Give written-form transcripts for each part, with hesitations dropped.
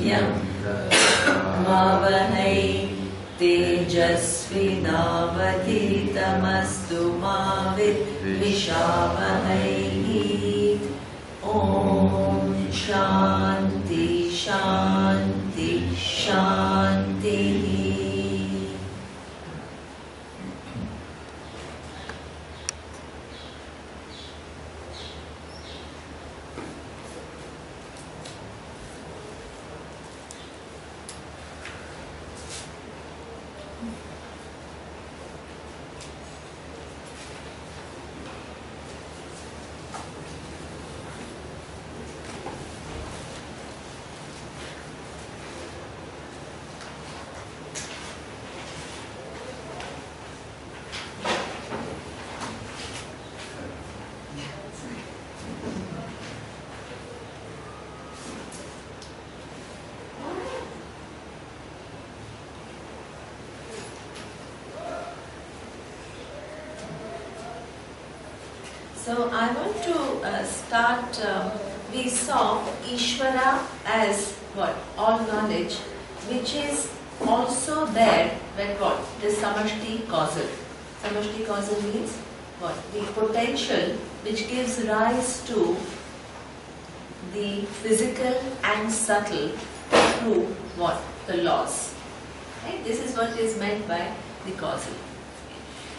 Yam Mavahai Tejasvinavadhitamastu ma Vishavahai. Om Shanti Shanti Shanti. So I want to start, we saw Ishvara as what? All knowledge, which is also there when what? The Samashti causal. Samashti causal means what? The potential which gives rise to the physical and subtle through what? The laws. Right? This is what is meant by the causal.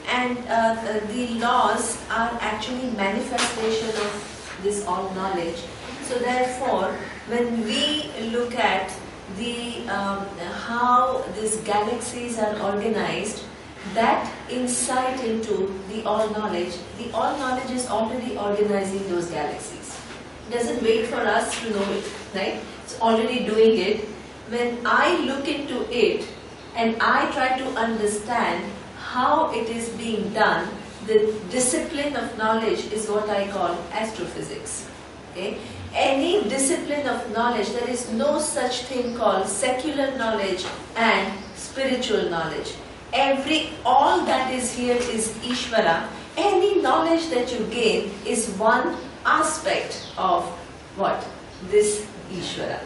And the laws are actually manifestation of this all knowledge. So therefore, when we look at the how these galaxies are organized, that insight into the all knowledge is already organizing those galaxies. It doesn't wait for us to know it, right? It's already doing it. When I look into it and I try to understand how it is being done, the discipline of knowledge is what I call astrophysics. Okay? Any discipline of knowledge, there is no such thing called secular knowledge and spiritual knowledge. All that is here is Ishvara. Any knowledge that you gain is one aspect of what? This Ishvara.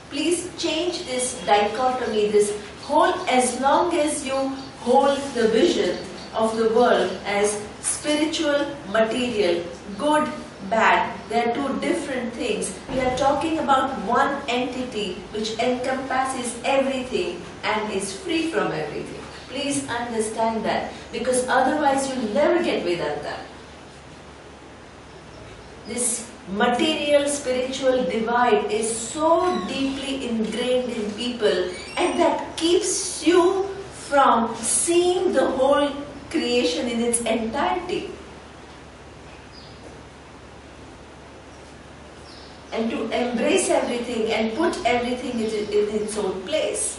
Please change this dichotomy, this whole, as long as you hold the vision of the world as spiritual, material, good, bad. They are two different things. We are talking about one entity which encompasses everything and is free from everything. Please understand that, because otherwise you will never get Vedanta. This material spiritual divide is so deeply ingrained in people, and that keeps you from seeing the whole creation in its entirety and to embrace everything and put everything in its own place.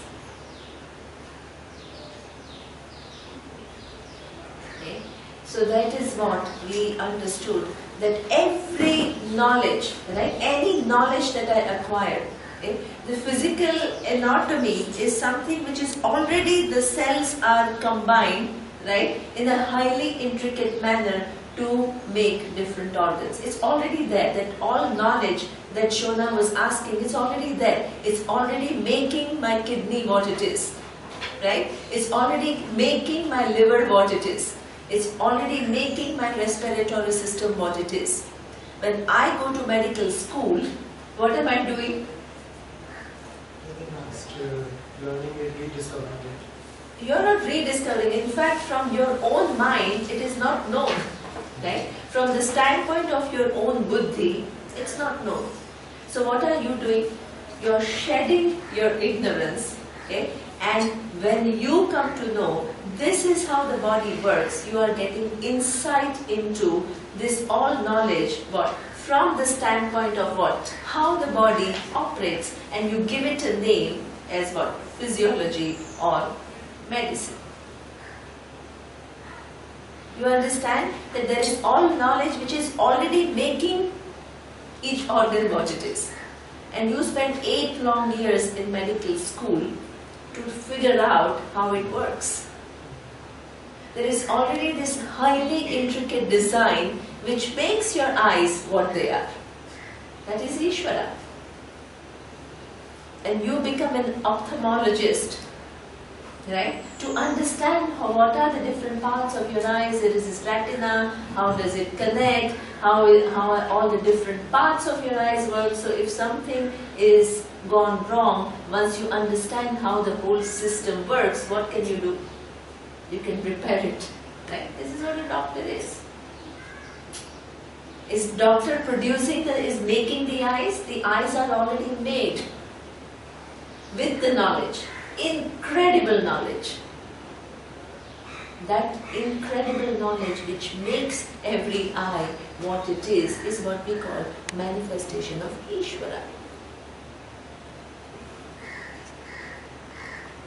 Okay? So that is what we understood, that every knowledge, right, any knowledge that I acquire, okay, the physical anatomy is something which is already, the cells are combined, right, in a highly intricate manner to make different organs. It's already there. That all knowledge that Shona was asking is already there. It's already making my kidney what it is, right? It's already making my liver what it is. It's already making my respiratory system what it is. When I go to medical school, what am I doing? Learning and rediscovering it. You're not rediscovering. In fact, from your own mind, it is not known. Right? From the standpoint of your own buddhi, it's not known. So what are you doing? You're shedding your ignorance. Okay? And when you come to know, this is how the body works, you are getting insight into this all knowledge, what? From the standpoint of what? How the body operates, and you give it a name as what? Physiology or medicine. You understand that there is all knowledge which is already making each organ what it is. And you spent 8 long years in medical school to figure out how it works. There is already this highly intricate design which makes your eyes what they are. That is Ishvara. and you become an ophthalmologist, right? To understand what are the different parts of your eyes, there is this retina, how does it connect, how are all the different parts of your eyes work. So if something is gone wrong, once you understand how the whole system works, what can you do? You can repair it, right? This is what a doctor is. Is doctor producing is making the eyes? The eyes are already made with the knowledge, incredible knowledge. That incredible knowledge which makes every eye what it is what we call manifestation of Ishvara.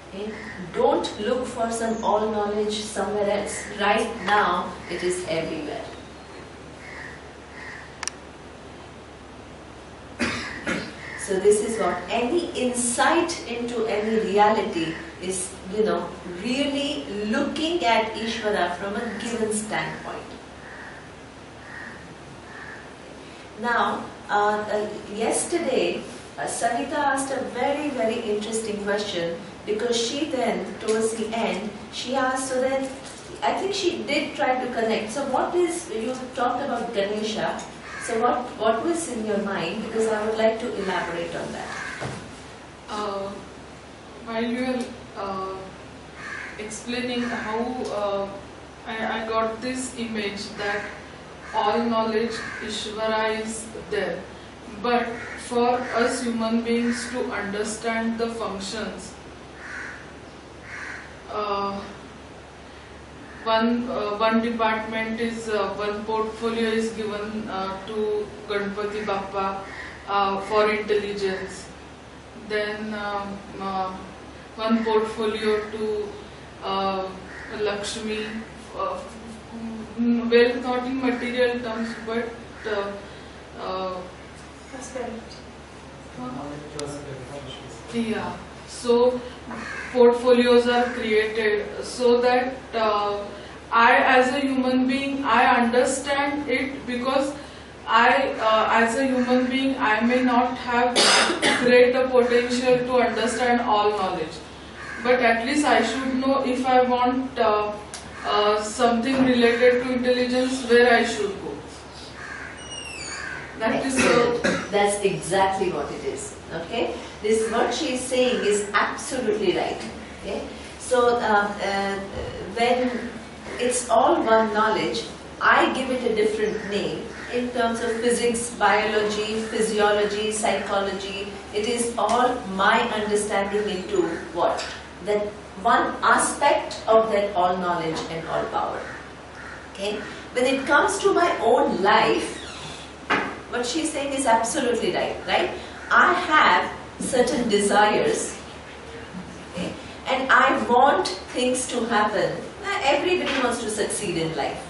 Okay? Don't look for some all knowledge somewhere else. Right now, it is everywhere. So this is what any insight into any reality is, really looking at Ishvara from a given standpoint. Now, yesterday, Savita asked a very, very interesting question, because she then, towards the end, she asked, so then, I think she did try to connect. So what is, you talked about Ganesha, so what was in your mind? Because I would like to elaborate on that. While you were explaining how I got this image that all knowledge, Ishvara is there. But for us human beings to understand the functions, one department is, one portfolio is given to Ganpati Bappa for intelligence. Then one portfolio to Lakshmi, well, not in material terms, but yeah. So portfolios are created so that I, as a human being, I understand it, because I, as a human being, I may not have greater potential to understand all knowledge, but at least I should know if I want something related to intelligence, where I should go. That is that's exactly what it is. Okay, this what she is saying is absolutely right. Okay, so when it's all one knowledge, I give it a different name in terms of physics, biology, physiology, psychology. It is all my understanding into what? That one aspect of that all knowledge and all power. Okay, when it comes to my own life, what she's saying is absolutely right, right? I have certain desires, okay, and I want things to happen. Everybody wants to succeed in life.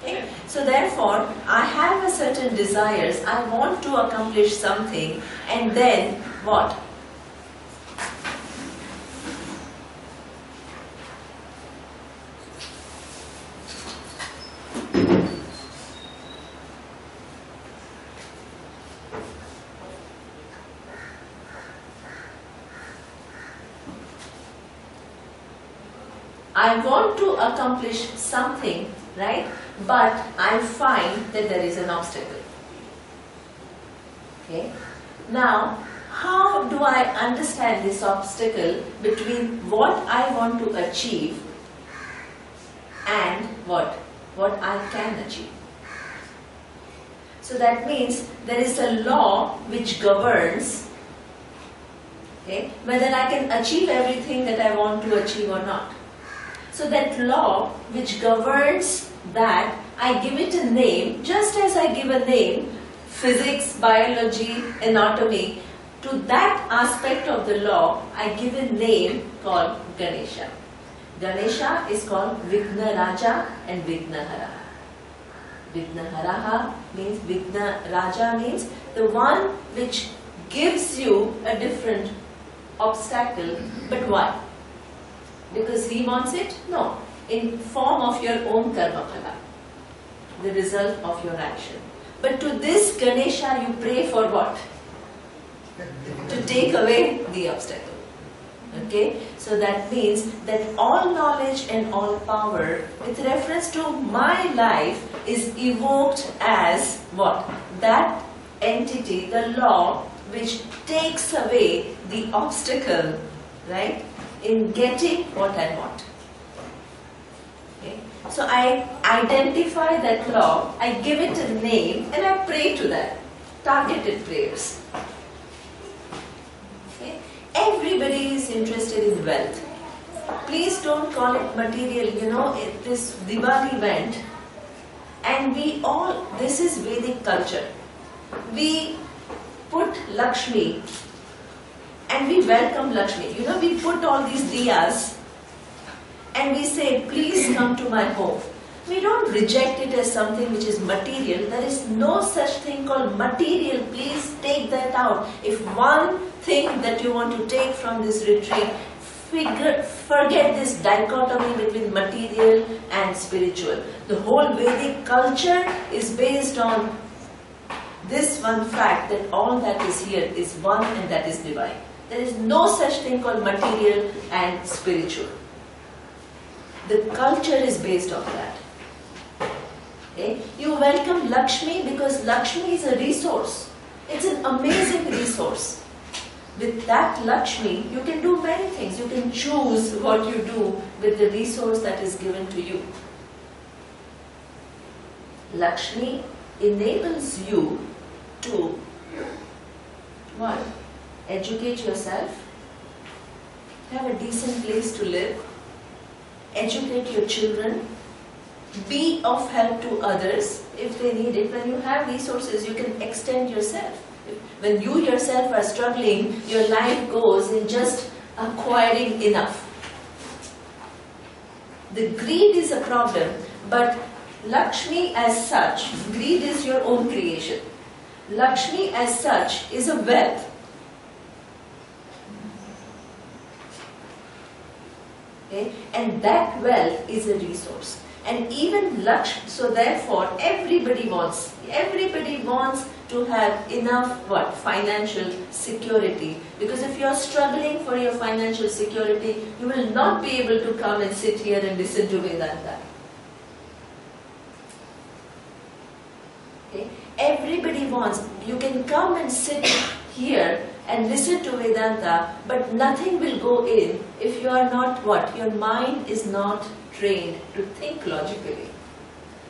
Okay? So therefore, I have a certain desires, I want to accomplish something, and then what? I want to accomplish something, right? But I find that there is an obstacle. Okay? Now, how do I understand this obstacle between what I want to achieve and what I can achieve? So that means there is a law which governs, okay, whether I can achieve everything that I want to achieve or not. So that law which governs that, I give it a name, just as I give a name, physics, biology, anatomy, to that aspect of the law, I give a name called Ganesha. Ganesha is called Vigna Raja and Vigna Haraha. Vigna Haraha means, Vigna Raja means the one which gives you a different obstacle, but why? Because he wants it? No. In form of your own karma phala, the result of your action. But to this Ganesha you pray for what? To take away the obstacle. Okay, so that means that all knowledge and all power with reference to my life is evoked as what? That entity, the law, which takes away the obstacle, right, in getting what I want. Okay, so I identify that law, I give it a name, and I pray to that. Targeted prayers. Everybody is interested in wealth. Please don't call it material. You know, this Diwali went, and we all, this is Vedic culture. We put Lakshmi and we welcome Lakshmi. You know, we put all these diyas and we say, please come to my home. We don't reject it as something which is material. There is no such thing called material. Please take that out. If one thing that you want to take from this retreat, forget this dichotomy between material and spiritual. The whole Vedic culture is based on this one fact that all that is here is one and that is divine. There is no such thing called material and spiritual. The culture is based on that. Okay? You welcome Lakshmi because Lakshmi is a resource. It's an amazing resource. With that Lakshmi, you can do many things. You can choose what you do with the resource that is given to you. Lakshmi enables you to what? Educate yourself, have a decent place to live, educate your children, be of help to others if they need it. When you have resources, you can extend yourself. When you yourself are struggling, your life goes in just acquiring enough. The greed is a problem, but Lakshmi as such, greed is your own creation. Lakshmi as such is a wealth. Okay? And that wealth is a resource. And even Lakshmi, so therefore everybody wants to have enough what? Financial security. Because if you are struggling for your financial security, you will not be able to come and sit here and listen to Vedanta. Okay? Everybody wants, you can come and sit here and listen to Vedanta, but nothing will go in if you are not what? Your mind is not trained to think logically.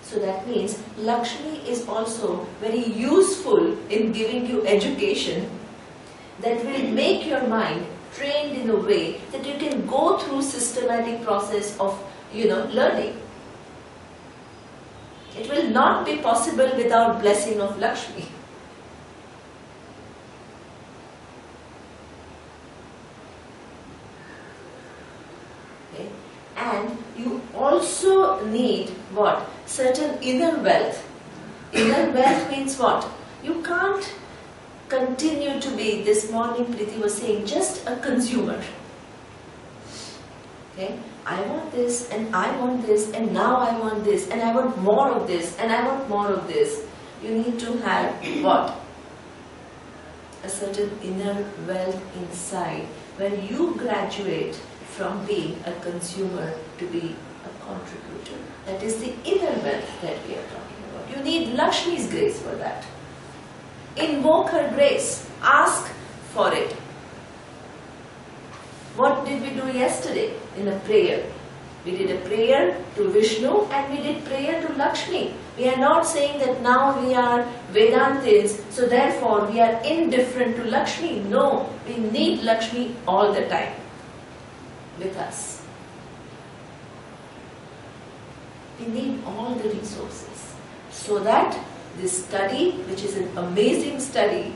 So that means Lakshmi is also very useful in giving you education that will make your mind trained in a way that you can go through systematic process of, learning. It will not be possible without blessing of Lakshmi. Okay. And you also need what? Certain inner wealth. Inner wealth means what? You can't continue to be, this morning Priti was saying, just a consumer. Okay? I want this and I want this and now I want this and I want more of this and I want more of this. You need to have what? A certain inner wealth inside where you graduate from being a consumer to be a contributor. That is the inner wealth that we are talking about. You need Lakshmi's grace for that. Invoke her grace. Ask for it. What did we do yesterday in a prayer? We did a prayer to Vishnu and we did prayer to Lakshmi. We are not saying that now we are Vedantins, so therefore we are indifferent to Lakshmi. No, we need Lakshmi all the time with us. We need all the resources so that this study, which is an amazing study,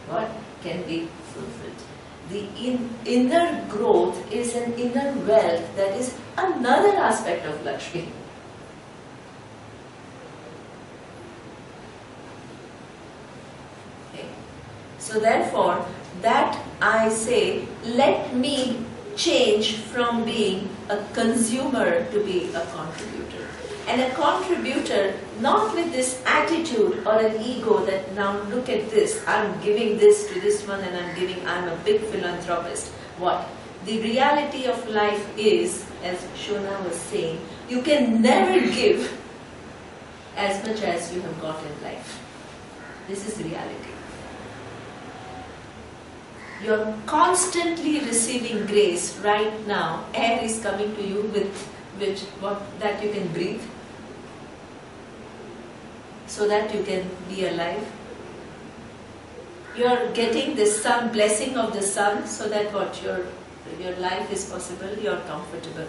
what can be fulfilled. The inner growth is an inner wealth that is another aspect of Lakshmi. Okay. So therefore, that I say, let me change from being a consumer to be a contributor. And a contributor, not with this attitude or an ego that now look at this, I'm giving this to this one and I'm a big philanthropist. What? The reality of life is, as Shona was saying, you can never give as much as you have got in life. This is reality. You're constantly receiving grace right now. Air is coming to you with that you can breathe, so that you can be alive. You're getting the sun, blessing of the sun, so that your life is possible, you're comfortable.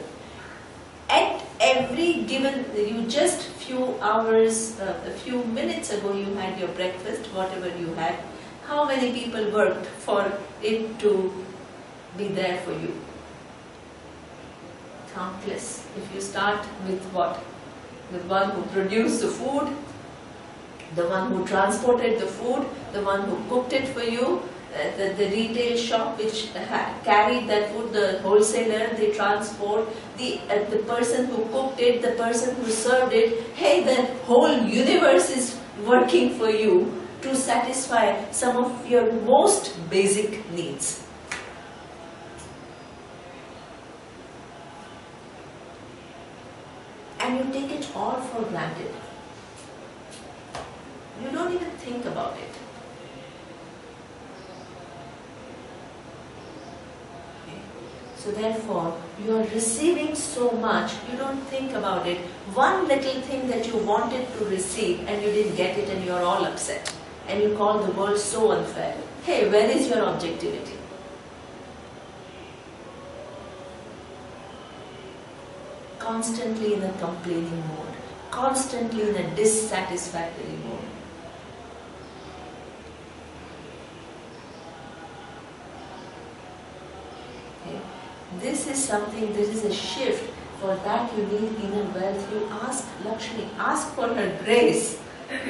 At every given, you just few hours, a few minutes ago you had your breakfast, whatever you had. How many people worked for it to be there for you? Countless. If you start with what? The one who produced the food, the one who transported the food, the one who cooked it for you, the retail shop which carried that food, the wholesaler, the transport, the person who cooked it, the person who served it. Hey, the whole universe is working for you to satisfy some of your most basic needs. And you take it all for granted. You don't even think about it. Okay. So therefore, you are receiving so much, you don't think about it. One little thing that you wanted to receive and you didn't get it and you are all upset. And you call the world so unfair. Hey, where is your objectivity? Constantly in a complaining mode, constantly in a dissatisfactory mode. Okay. This is something, this is a shift. For that you need inner wealth. You ask Lakshmi, ask for her grace,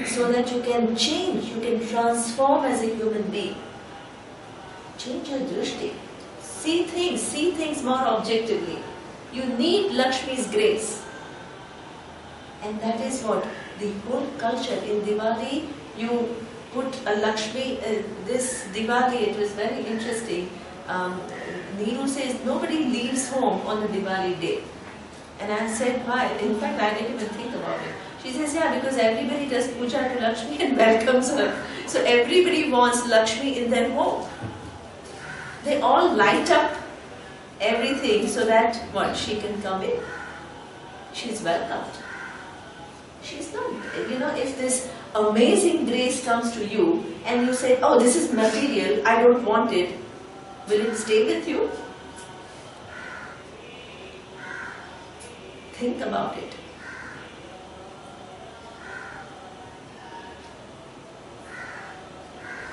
so that you can change, you can transform as a human being. Change your drishti. See things more objectively. You need Lakshmi's grace. And that is what the whole culture in Diwali, you put a Lakshmi, this Diwali, it was very interesting. Neeru says nobody leaves home on the Diwali day. And I said, why? In fact, I didn't even think about it. She says, yeah, because everybody does puja to Lakshmi and welcomes her. So everybody wants Lakshmi in their home. They all light up everything so that she can come in. She's welcomed. She's not, if this amazing grace comes to you and you say, oh, this is material, I don't want it, will it stay with you? Think about it.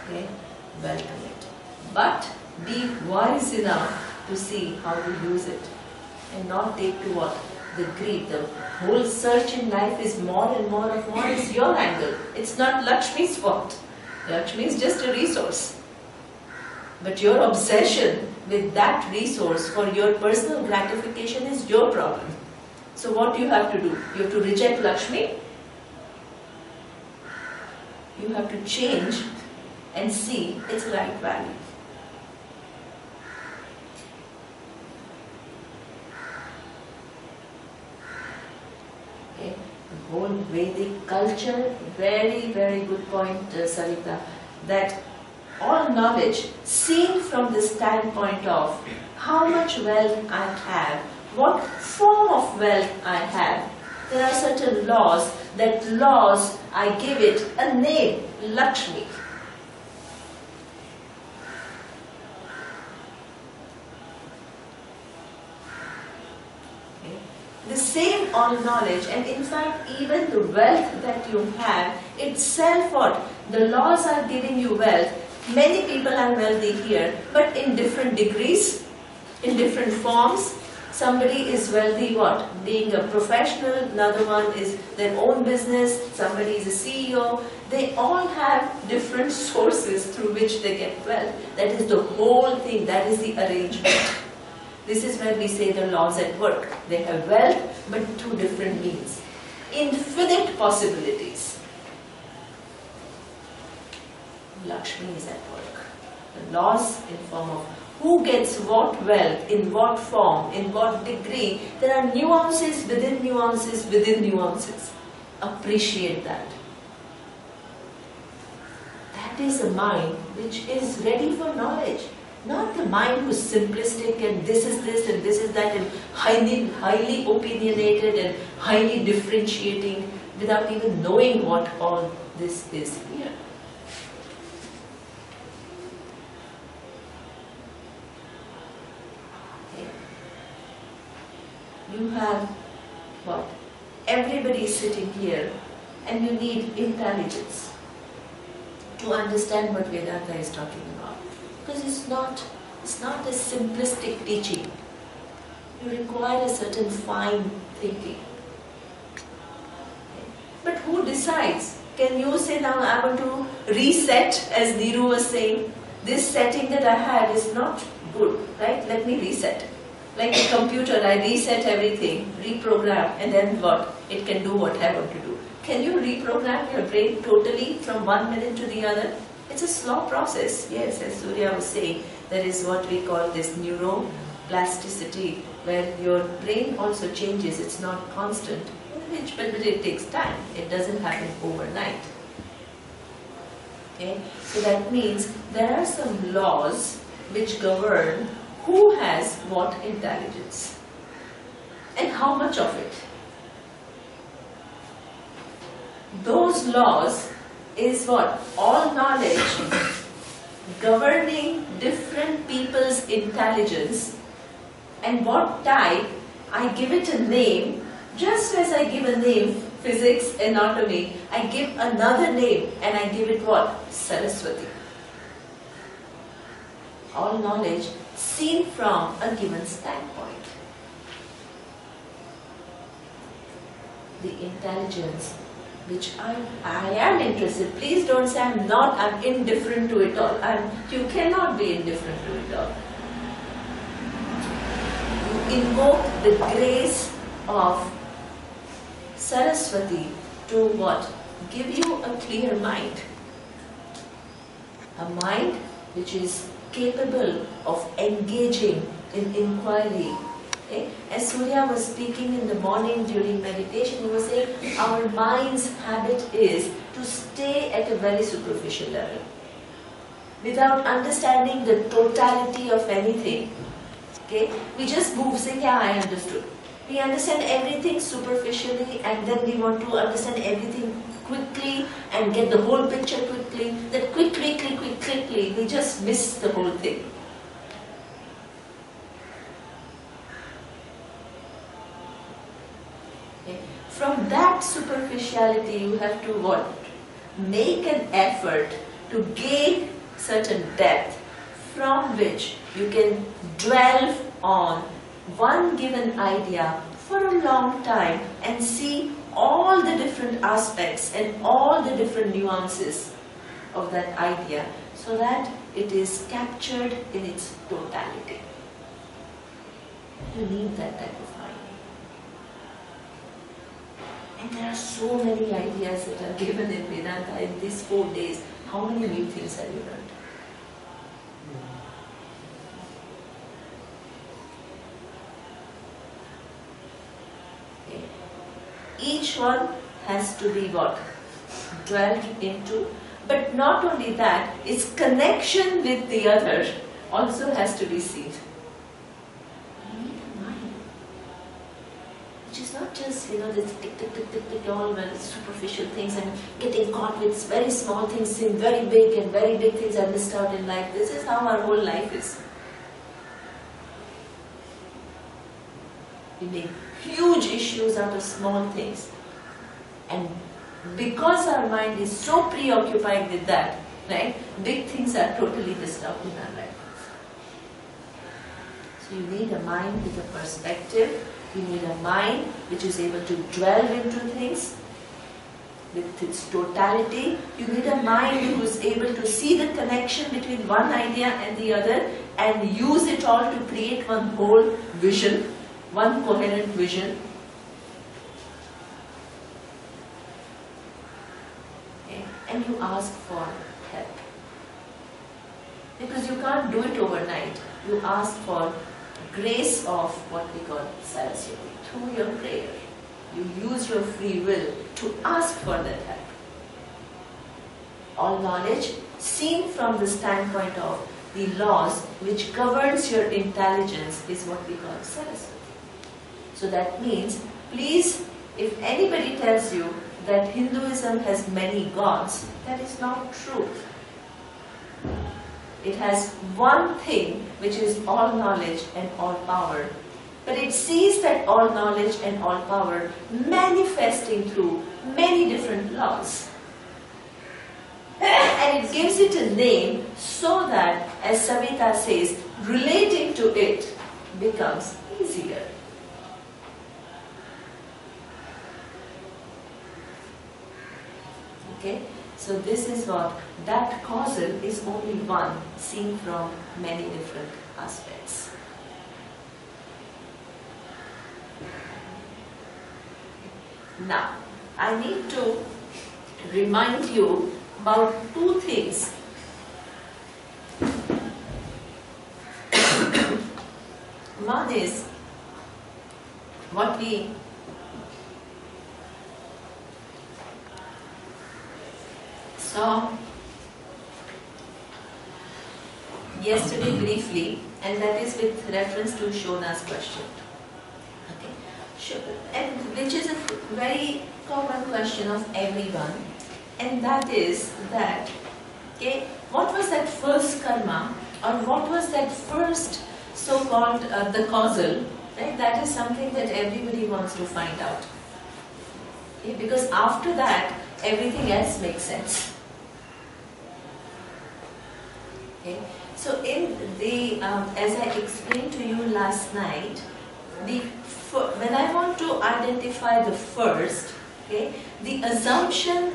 Okay, welcome it. But be wise enough to see how to use it and not take to what? The greed. The whole search in life is more and more of more is your angle. It's not Lakshmi's fault. Lakshmi is just a resource. But your obsession with that resource for your personal gratification is your problem. So what do you have to do? You have to reject Lakshmi. You have to change and see its right value. Okay. The whole Vedic culture, very, very good point, Sarita, that all knowledge seen from the standpoint of how much wealth I have, what form of wealth I have. There are certain laws, that laws I give it a name, Lakshmi. Okay. The same all knowledge, and in fact even the wealth that you have itself, what? The laws are giving you wealth. Many people are wealthy here, but in different degrees, in different forms. Somebody is wealthy, what? Being a professional, another one is their own business, somebody is a CEO. They all have different sources through which they get wealth. That is the whole thing, that is the arrangement. This is where we say the laws at work. They have wealth, but through different means. infinite possibilities. Lakshmi is at work. The laws in form of who gets what wealth, in what form, in what degree. There are nuances within nuances within nuances. Appreciate that. That is a mind which is ready for knowledge. Not the mind who's simplistic and this is this and this is that and highly opinionated and highly differentiating without even knowing what all this is here. Okay. You have what? Everybody is sitting here and you need intelligence to understand what Vedanta is talking about. Because it's not a simplistic teaching. You require a certain fine thinking. Okay. But who decides? Can you say now I want to reset, as Neeru was saying, this setting that I had is not good, right? Let me reset. Like a computer, I reset everything, reprogram, and then what? It can do what I want to do. Can you reprogram your brain totally from 1 minute to the other? It's a slow process. Yes, as Surya was saying, there is what we call this neuroplasticity, where your brain also changes. It's not constant, but it takes time. It doesn't happen overnight. Okay? So that means there are some laws which govern who has what intelligence and how much of it. Those laws is what? All knowledge governing different people's intelligence, and what type, I give it a name, just as I give a name, physics, anatomy, I give another name and I give it what? Saraswati. All knowledge seen from a given standpoint. The intelligence which I am interested. Please don't say I'm indifferent to it all. You cannot be indifferent to it all. You invoke the grace of Saraswati to what? Give you a clear mind. A mind which is capable of engaging in inquiry. Okay? As Surya was speaking in the morning during meditation, he was saying our mind's habit is to stay at a very superficial level without understanding the totality of anything. Okay? We just move saying, yeah, I understood. We understand everything superficially and then we want to understand everything quickly and get the whole picture quickly. That quickly, we just miss the whole thing. From that superficiality, you have to what? Make an effort to gain certain depth from which you can dwell on one given idea for a long time and see all the different aspects and all the different nuances of that idea so that it is captured in its totality. You need that type of mind. And there are so many ideas that are given in Vedanta in these 4 days. How many new things have you learned? Okay. Each one has to be what? Dwelled into. But not only that, its connection with the other also has to be seen. Which is not just, this tick, all well, superficial things and getting caught with very small things, seem very big and very big things I missed out in life. This is how our whole life is. We make huge issues out of small things. And because our mind is so preoccupied with that, right, big things are totally disturbed in our life. So you need a mind with a perspective. You need a mind which is able to dwell into things with its totality. You need a mind who is able to see the connection between one idea and the other and use it all to create one whole vision, one coherent vision. ask for help. Because you can't do it overnight. You ask for grace of what we call Saraswati through your prayer. You use your free will to ask for that help. All knowledge seen from the standpoint of the laws which governs your intelligence is what we call Saraswati. So that means, please, if anybody tells you that Hinduism has many gods, that is not true. It has one thing which is all knowledge and all power. But it sees that all knowledge and all power manifesting through many different laws. And it gives it a name so that, as Savita says, relating to it becomes easier. Okay? So this is what, that causal is only one, seen from many different aspects. Now, I need to remind you about two things. One is what we saw yesterday briefly, and that is with reference to Shona's question. Okay. And which is a very common question of everyone, and that is that, okay, what was that first karma, or what was that first so-called the causal, right? That is something that everybody wants to find out. Okay? Because after that, everything else makes sense. Okay? So in the, as I explained to you last night, when I want to identify the first, okay, the assumption,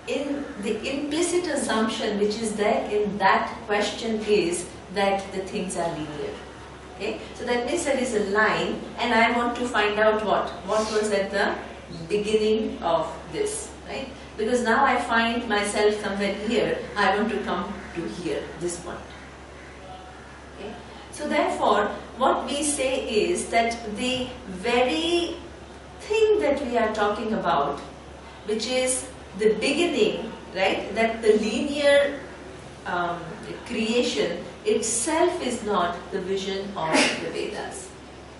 in the implicit assumption which is there in that question is that the things are linear. Okay? So that means there is a line, and I want to find out what was at the beginning of this, right? Because now I find myself somewhere here, I want to come to here, this point. Okay? So therefore, what we say is that the very thing that we are talking about, which is the beginning, right, that the linear creation itself is not the vision of the Vedas.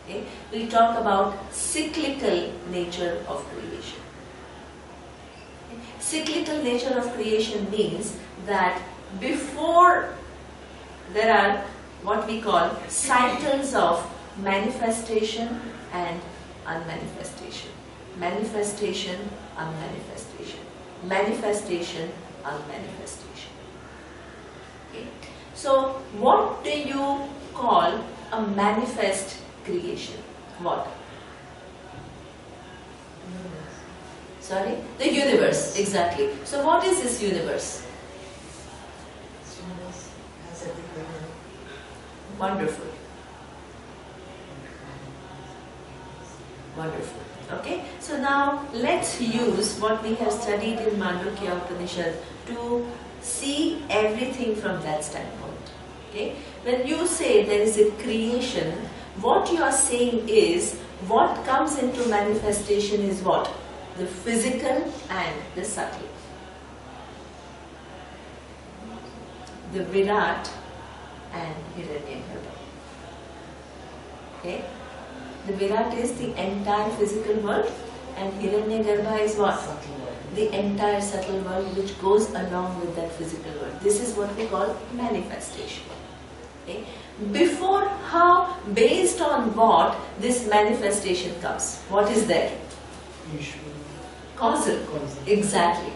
Okay? We talk about cyclical nature of creation. Okay? Cyclical nature of creation means that before there are what we call cycles of manifestation and unmanifestation. Manifestation, unmanifestation. Manifestation, unmanifestation. Okay? So, what do you call a manifest creation? What? Sorry? The universe, exactly. So, what is this universe? Wonderful. Wonderful. Okay, so now let's use what we have studied in Mandukya Upanishad to see everything from that standpoint. Okay, when you say there is a creation, what you are saying is what comes into manifestation is what? The physical and the subtle. The Virat and Hiranyagarbha. Okay? The Virat is the entire physical world, and Hiranyagarbha is what? The entire subtle world which goes along with that physical world. This is what we call manifestation. Okay? Before how, based on what this manifestation comes? What is there? Causal. Exactly.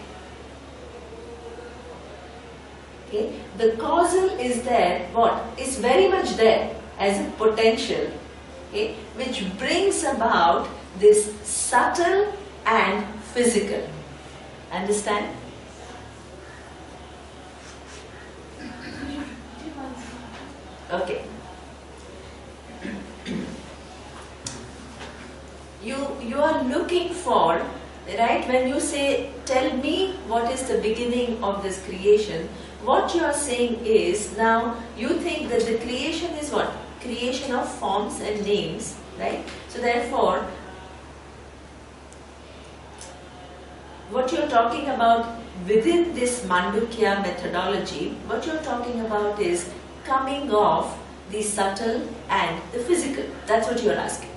Okay? The causal is there, what? Is very much there as a potential, okay, which brings about this subtle and physical. Understand? Okay. You are looking for, right, when you say tell me what is the beginning of this creation, what you are saying is, now you think that the creation is what? Creation of forms and names, right? So therefore, what you are talking about within this Mandukya methodology, what you are talking about is coming off the subtle and the physical. That's what you are asking.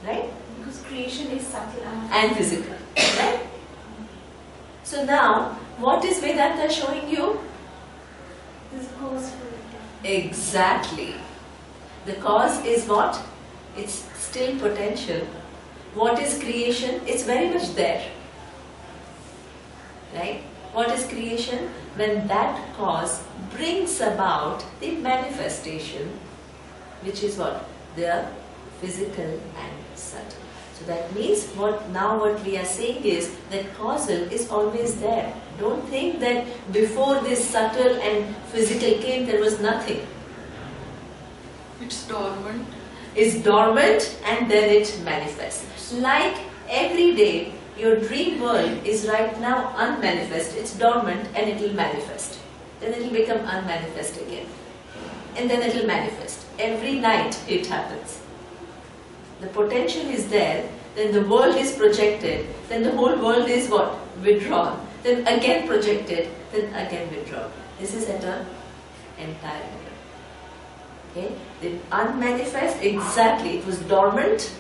Right? Because creation is subtle And physical. Right? So now, what is Vedanta showing you? This cause for it. Exactly. The cause is what? It's still potential. What is creation? It's very much there. Right? What is creation? When that cause brings about the manifestation, which is what? The physical and subtle. So that means what we are saying is that causal is always there. Don't think that before this subtle and physical came there was nothing. It's dormant. It's dormant and then it manifests. Like every day, your dream world is right now unmanifest. It's dormant and it will manifest. Then it will become unmanifest again. And then it will manifest. Every night it happens. The potential is there, then the world is projected, then the whole world is what? Withdrawn. Then again projected, then again withdrawn. This is at an entire level. Okay? Then unmanifest, exactly, it was dormant,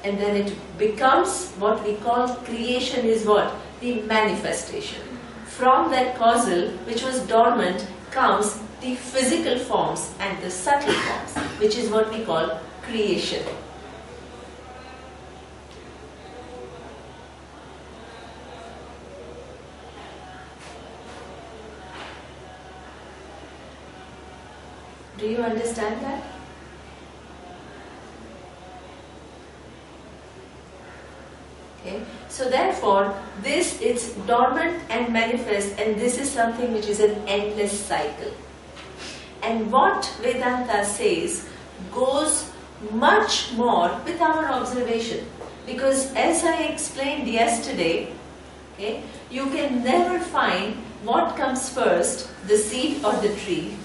and then it becomes what we call creation is what? The manifestation. From that causal, which was dormant, comes the physical forms and the subtle forms, which is what we call creation. Do you understand that? Okay. So therefore, this is dormant and manifest, and this is something which is an endless cycle. And what Vedanta says goes much more with our observation, because as I explained yesterday, okay, you can never find what comes first, the seed or the tree.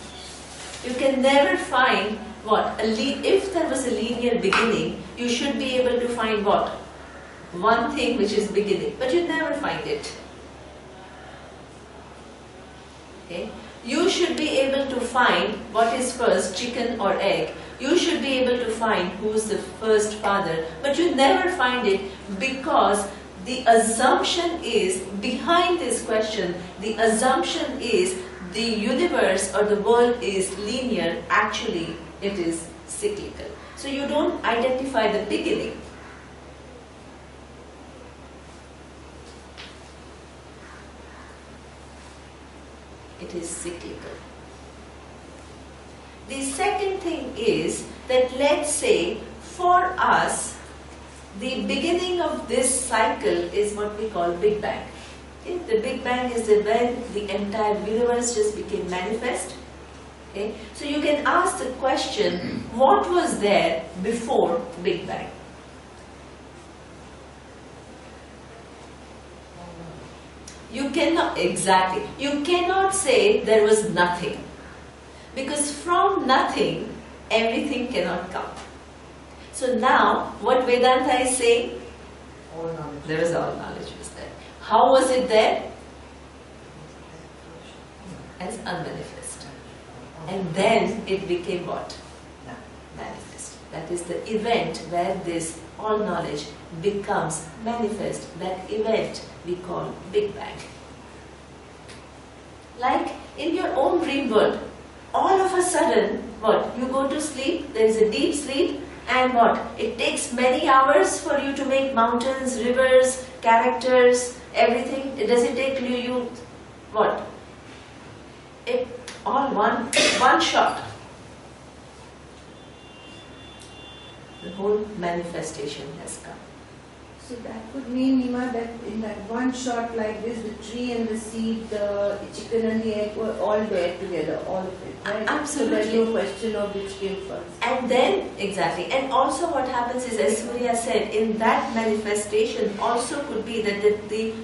You can never find what? If there was a linear beginning, you should be able to find what? One thing which is beginning, but you never find it. Okay? You should be able to find what is first, chicken or egg. You should be able to find who is the first father, but you never find it, because the assumption is, behind this question, the assumption is the universe or the world is linear. Actually, it is cyclical. So you don't identify the beginning. It is cyclical. The second thing is that, let's say, for us, the beginning of this cycle is what we call Big Bang. Okay? The Big Bang is when the entire universe just became manifest. Okay? So you can ask the question, what was there before Big Bang? You cannot, exactly, you cannot say there was nothing. Because from nothing, everything cannot come. So now, what Vedanta is saying? All knowledge. There is all knowledge was there. How was it there? As unmanifest. And then it became what? Manifest. That is the event where this all knowledge becomes manifest. That event we call Big Bang. Like in your own dream world, all of a sudden, what? You go to sleep, there is a deep sleep, and what? It takes many hours for you to make mountains, rivers, characters, everything. Does it take you what? It all one shot. The whole manifestation has come. So that would mean, Neema, that in that one shot like this, the tree and the seed, the chicken and the egg were all there together, all of it, right? Absolutely. So there's no question of which came first. And then, exactly, and also what happens is, as Surya said, in that manifestation also could be that the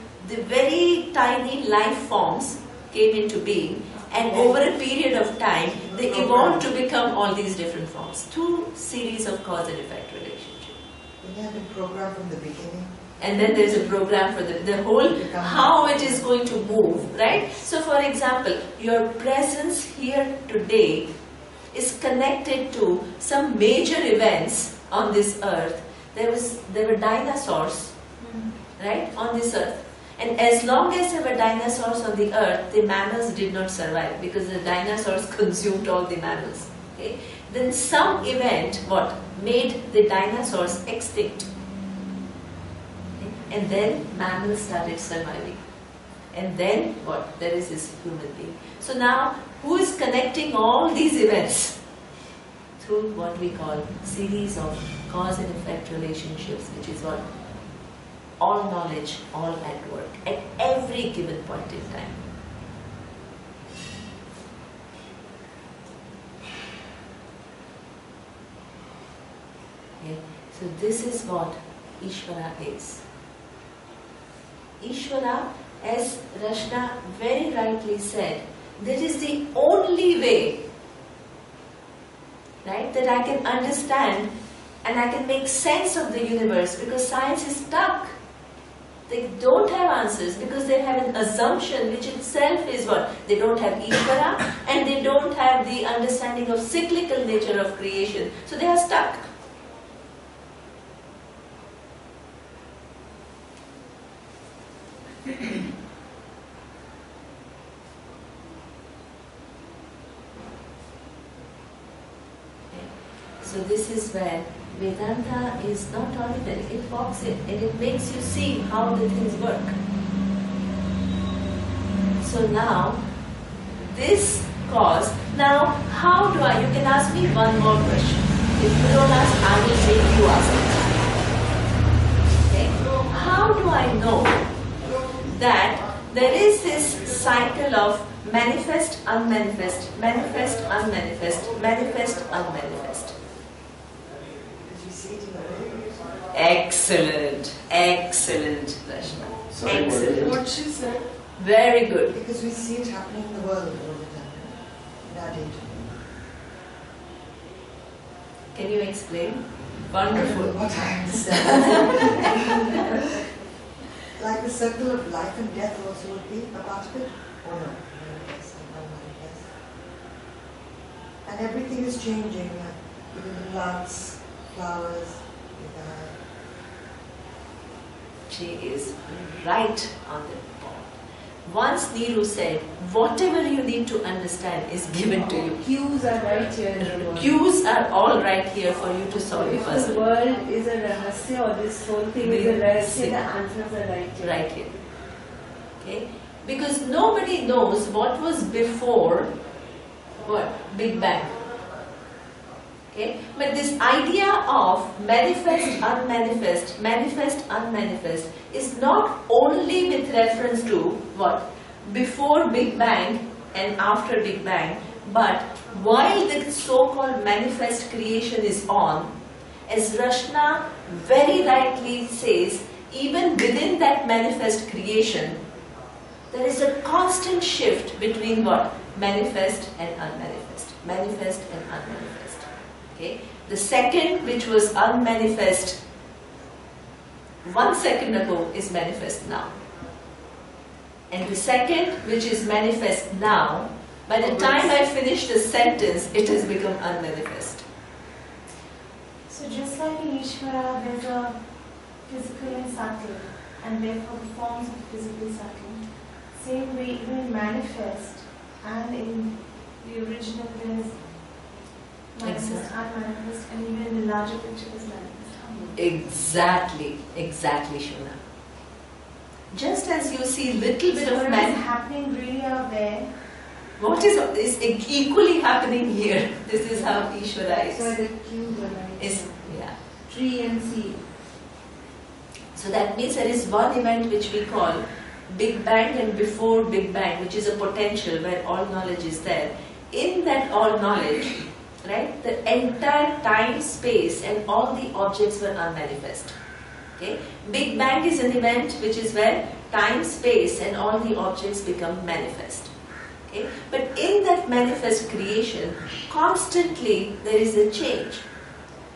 very tiny life forms came into being, and over a period of time, they evolved to become all these different forms through series of cause and effect relationship. They have been programmed from the beginning. And then there's a program for the whole, how it is going to move, right? So for example, your presence here today is connected to some major events on this earth. There were dinosaurs, right, on this earth. And as long as there were dinosaurs on the earth, the mammals did not survive because the dinosaurs consumed all the mammals. Okay? Then some event, made the dinosaurs extinct. Okay? And then mammals started surviving. And then there is this human being. So now, who is connecting all these events? Through what we call series of cause and effect relationships, which is what? All knowledge, all at work, at every given point in time. Okay. So this is what Ishvara is. Ishvara, as Rashna very rightly said, that is the only way, right, that I can understand and I can make sense of the universe, because science is stuck. They don't have answers because they have an assumption which itself is what? They don't have Ishvara and they don't have the understanding of cyclical nature of creation. So they are stuck. So this is where Vedanta is not ordinary, it walks in and it makes you see how the things work. So now, this cause, now how do you can ask me one more question. If you don't ask, I will make you ask it. Okay? How do I know that there is this cycle of manifest, unmanifest, manifest, unmanifest, manifest, unmanifest? Excellent, excellent, Rashna. Excellent. What she said. Very good. Because we see it happening in the world all the time, in our day-to-day. Can you explain? Wonderful. What I understand. Like the circle of life and death also would be a part of it, or no? Manifest and unmanifest. And everything is changing, like even the plants, flowers. She is right on the point. Once Neeru said, whatever you need to understand is given to you. Cues are right here in the world. Cues are all right here for you to solve the If puzzle. the world is a rahasya or this whole thing is a rahasya, the answers are right here. Right here. Okay? Because nobody knows what was before Big Bang. Okay? But this idea of manifest, unmanifest, manifest, unmanifest is not only with reference to before Big Bang and after Big Bang, but while the so-called manifest creation is on, as Rashna very rightly says, even within that manifest creation, there is a constant shift between manifest and unmanifest, manifest and unmanifest. Okay. The second, which was unmanifest 1 second ago, is manifest now. And the second, which is manifest now, by the time I finish the sentence, it has become unmanifest. So just like in Ishvara, there's a physical and subtle, and therefore the forms of physical subtle. Same way, even in manifest and in the original, there's manifest, unmanifest, and even in the larger picture is manifest. Exactly, Shuna. Just as you see little bit of what is happening really out there, what is equally happening here. This is how Ishvara is. So the cues are right. Yeah. Tree and seed. So that means there is one event which we call Big Bang and before Big Bang, which is a potential where all knowledge is there. In that all knowledge, right, the entire time, space and all the objects were unmanifest. Okay? Big Bang is an event which is where time, space and all the objects become manifest. Okay? But in that manifest creation, constantly there is a change.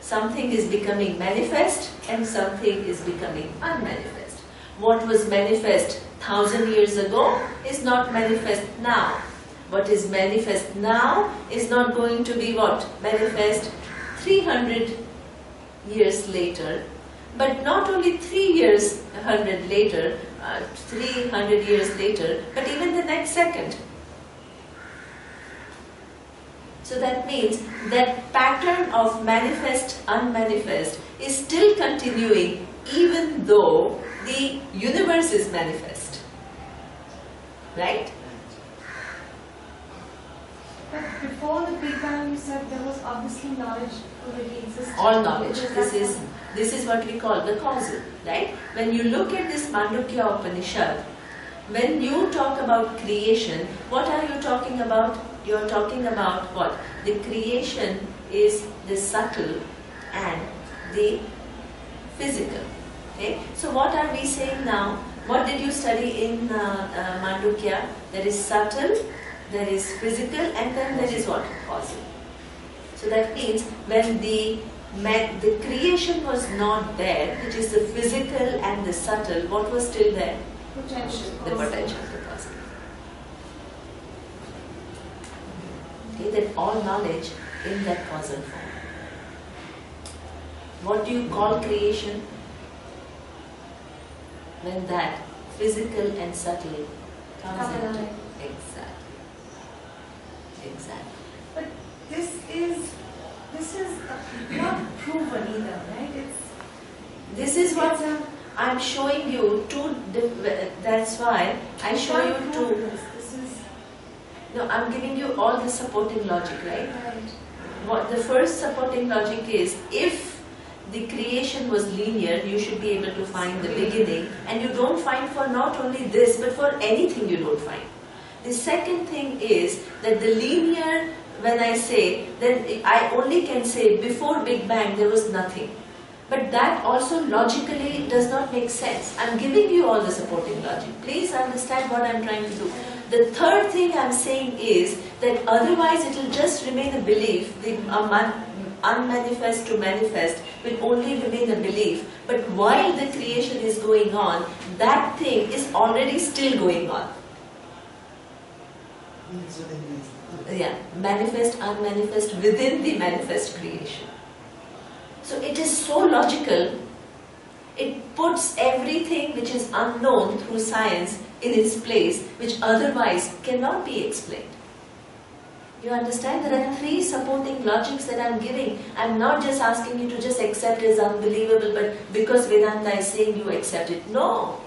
Something is becoming manifest and something is becoming unmanifest. What was manifest 1,000 years ago is not manifest now. What is manifest now is not going to be what? Manifest 300 years later. But not only 300 years later, but even the next second. So that means that pattern of manifest, unmanifest is still continuing even though the universe is manifest. Right? But before the Big Bang, you said there was obviously knowledge already existed. All knowledge. This is what we call the causal, right? When you look at this Mandukya Upanishad, when you talk about creation, what are you talking about? You are talking about what? The creation is the subtle and the physical. Okay? So what are we saying now? What did you study in Mandukya? There is subtle, there is physical, and then there is what? Causal. So that means when the creation was not there, which is the physical and the subtle, what was still there? Potential. The potential, the causal. Okay, that all knowledge in that causal form. What do you call creation? When that physical and subtle comes into. Exactly. But this is not proven either, right? This is what I'm showing you two. That's why I show you two. No, I'm giving you all the supporting logic, right? What the first supporting logic is, if the creation was linear, you should be able to find the beginning, and you don't find for not only this, but for anything you don't find. The second thing is that the linear, when I say, then I only can say before Big Bang there was nothing. But that also logically does not make sense. I'm giving you all the supporting logic. Please understand what I'm trying to do. The third thing I'm saying is that otherwise it will just remain a belief. The unmanifest to manifest will only remain a belief. But while the creation is going on, that thing is already still going on. Yeah, manifest, unmanifest within the manifest creation. So it is so logical, it puts everything which is unknown through science in its place, which otherwise cannot be explained. You understand? There are three supporting logics that I'm giving. I'm not just asking you to just accept it as unbelievable, but because Vedanta is saying you accept it. No.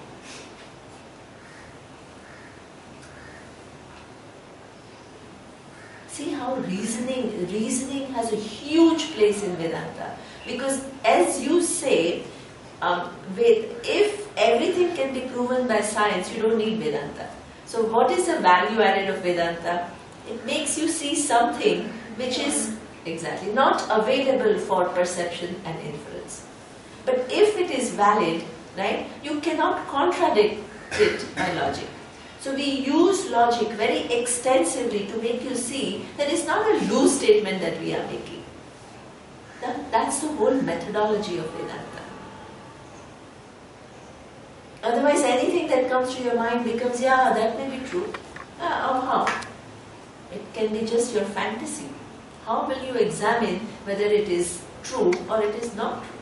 See how reasoning has a huge place in Vedanta. Because as you say, if everything can be proven by science, you don't need Vedanta. So what is the value added of Vedanta? It makes you see something which is exactly not available for perception and inference. But if it is valid, right, you cannot contradict it by logic. So we use logic very extensively to make you see that it's not a loose statement that we are making. That's the whole methodology of Vedanta. Otherwise, anything that comes to your mind becomes, yeah, that may be true. How? It can be just your fantasy. How will you examine whether it is true or it is not true?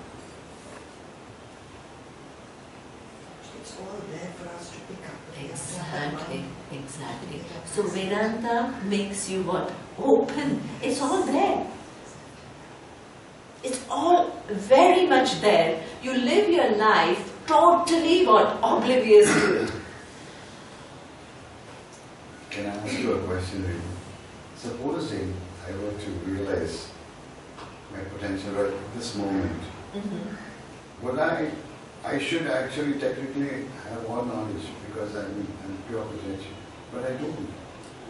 It's all there for us to pick up. Exactly. So Vedanta makes you what? Open. It's all there. It's all very much there. You live your life totally what? Oblivious to it. Can I ask you a question, Neema? Supposing I were to realize my potential at this moment, would I I should actually technically have all knowledge because I'm pure potential, but I don't.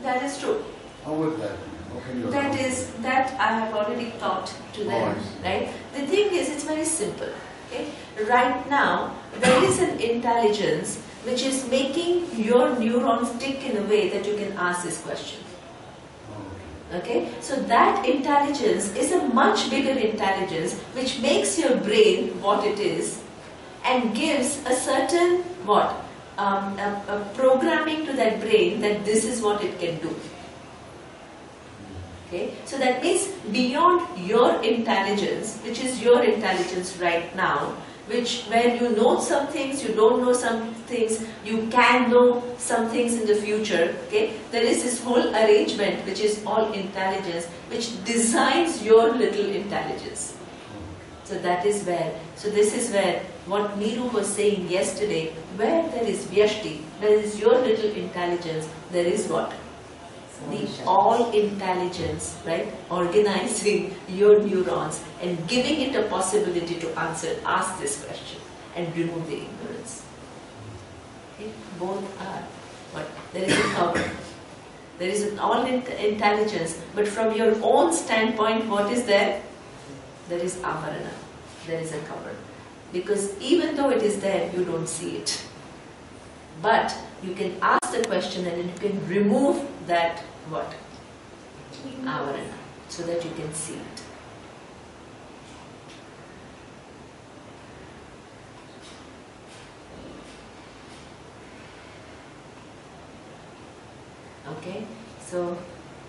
That is true. How would that be? How can you That I have already taught to them, right? The thing is, it's very simple. Okay? Right now, there is an intelligence which is making your neurons tick in a way that you can ask this question. Okay? So that intelligence is a much bigger intelligence which makes your brain what it is and gives a certain a programming to that brain that this is what it can do. Okay? So that means beyond your intelligence, which is your intelligence right now, where you know some things, you don't know some things, you can know some things in the future. Okay? There is this whole arrangement which is all intelligence, which designs your little intelligence. So that is where, so this is where what Neeru was saying yesterday, where there is Vyashti, where is your little intelligence, there is what? The all intelligence, right? Organizing your neurons and giving it a possibility to ask this question and remove the ignorance. Okay? Both are what? There is a cover. There is an all intelligence, but from your own standpoint, what is there? There is avarana. There is a cover. Because even though it is there, you don't see it. But you can ask the question and you can remove that what? Avarana, so that you can see it. Okay, so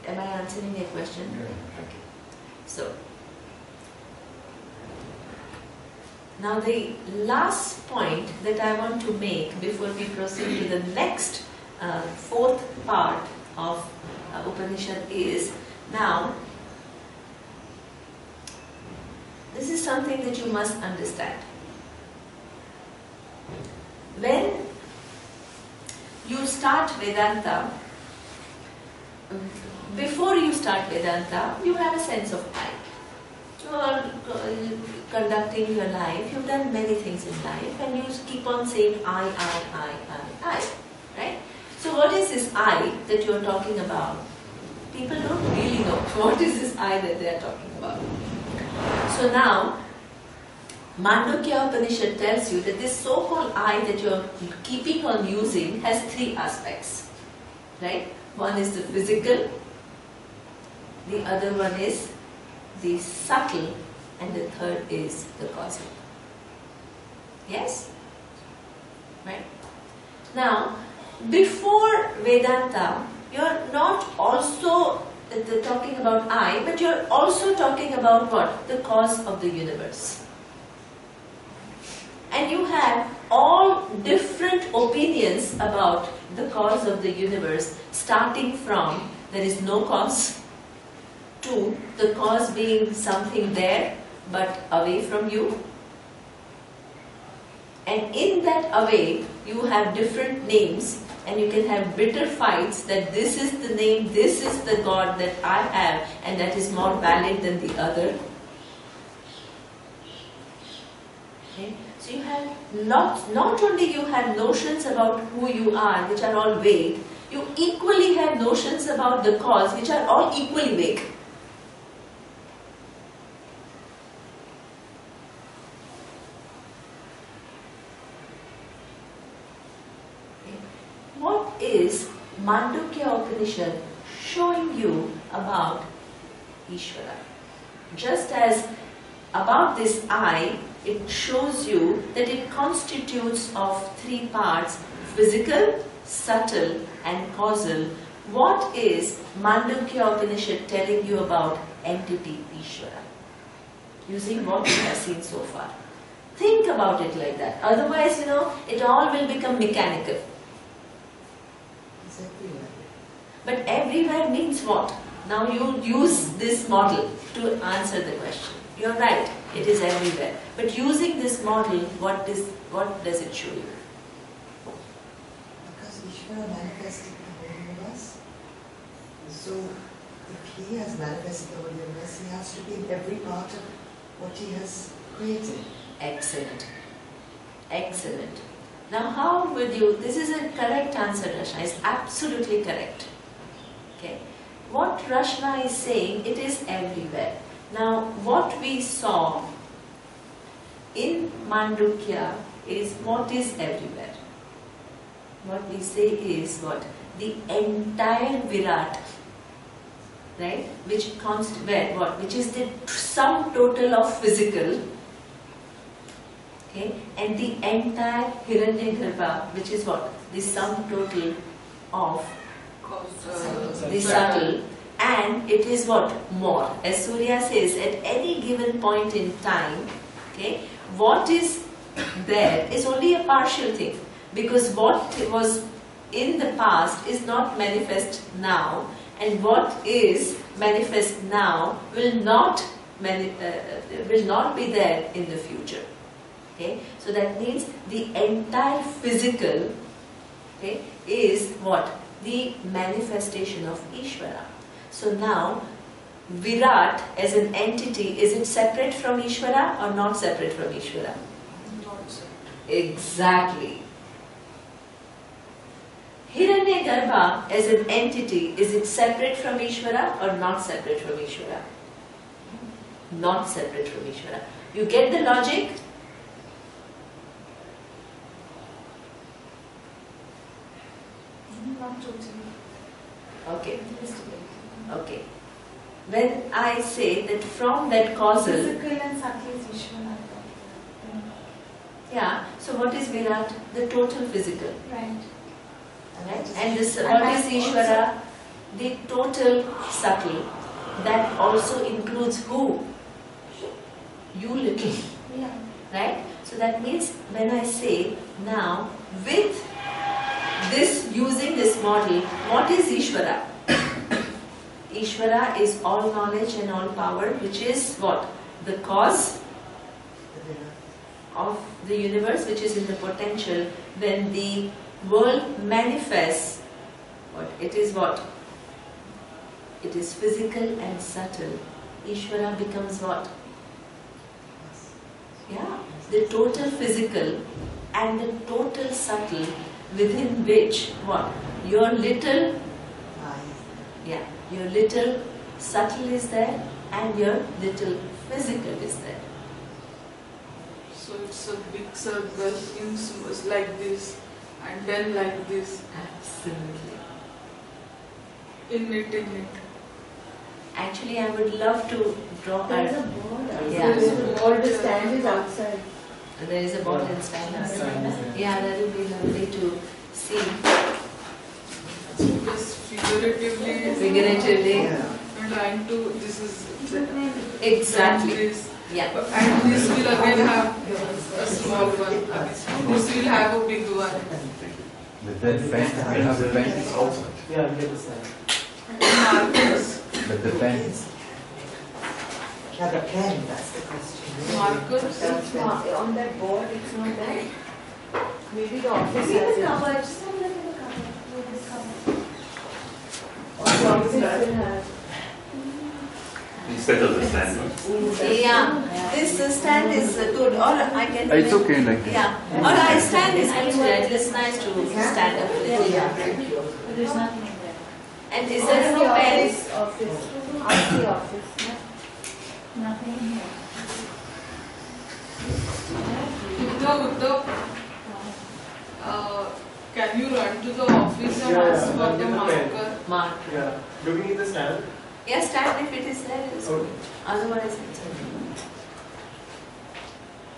am I answering your question? Yeah. Okay. So now the last point that I want to make before we proceed to the next fourth part of Upanishad is, now this is something that you must understand. When you start Vedanta, before you start Vedanta, you have a sense of I. You are conducting your life, you've done many things in life, and you keep on saying I, right? So what is this I that you are talking about? People don't really know what is this I that they are talking about. So now, Mandukya Upanishad tells you that this so-called I that you are keeping on using has three aspects, right? One is the physical, the other one is the subtle, and the third is the causal. Yes? Right? Now, before Vedanta, you're not also talking about I, but you're also talking about what? The cause of the universe. And you have all different opinions about the cause of the universe, starting from there is no cause, to the cause being something there but away from you. And in that away, you have different names, and you can have bitter fights that this is the name, this is the God that I have, and that is more valid than the other. Okay? So you have not only you have notions about who you are, which are all vague, you equally have notions about the cause, which are all equally vague. What is Mandukya Upanishad showing you about Ishvara? Just as about this I, it shows you that it constitutes of three parts: physical, subtle and causal. What is Mandukya Upanishad telling you about entity Ishvara? Using what we have seen so far. Think about it like that. Otherwise, it all will become mechanical. Everywhere. But everywhere means what? Now you use this model to answer the question. You're right, it is everywhere. But using this model, what does it show you? Because Ishvara manifested the whole universe. So if he has manifested the whole universe, he has to be in every part of what he has created. Excellent. Excellent. Now how would you, this is a correct answer, Rashna, it's absolutely correct. Okay. What Rashna is saying, it is everywhere. Now what we saw in Mandukya is what is everywhere. What we say is what? The entire Virat, right? Which const where what? Which is the sum total of physical, okay, and the entire Hiranyagarbha, which is what? The sum total of the subtle, and it is what? More. As Surya says, at any given point in time, okay, what is there is only a partial thing, because what was in the past is not manifest now, and what is manifest now will not be there in the future. Okay, so that means the entire physical, okay, is what? The manifestation of Ishvara. So now, Virat as an entity, is it separate from Ishvara or not separate from Ishvara? Not separate. Exactly. Hiranyagarbha as an entity, is it separate from Ishvara or not separate from Ishvara? Not separate from Ishvara. You get the logic? Not totally. Okay. Just a bit. Okay. When I say that from that causal, Physical and subtle is Ishvara. yeah, so what is Virat? The total physical. Right. Right? And this, And what that is Ishvara? The total subtle. That also includes who? You little. Yeah. Right? So that means when I say now with this, using this model, what is Ishvara? Ishvara is all knowledge and all power, which is what? The cause of the universe, which is in the potential. When the world manifests, what? It is what? It is physical and subtle. Ishvara becomes what? Yeah, the total physical and the total subtle, within which what? Your little, yeah, your little subtle is there and your little physical is there. So it's a big circle like this, and then like this. Absolutely. In it. Actually, I would love to draw There is that. a board. Yeah. There is a board. The stand is outside. There is a ball and stand outside. Yeah, that will be lovely to see. Just figuratively. Figuratively. I'm trying to. This is Exactly. This. Yeah. And this will again have a small one. This will have a big one. But then pen, you have the pen is also. Yeah, get the sign. Markers. But the pen, Yeah, the pen, that's the question. Markers. It's not on that board. It's not there. Maybe the office See has the it. cover, just have a look at the cover. Look at this cover. The office will have. Instead of the stand. Yeah, this stand is good. Or I can. it's okay like this. Yeah, or I stand is good. It's nice to stand up with it. But there's nothing in there. And is there no pen? Office. Ask the office. Nothing in here. Uddhav, can you run to the office and Yeah, ask for I'll the get the pen. marker? Mark. Yeah. Looking at the stand. Yeah, stand if it is there. It's good. Okay. Otherwise, it's okay.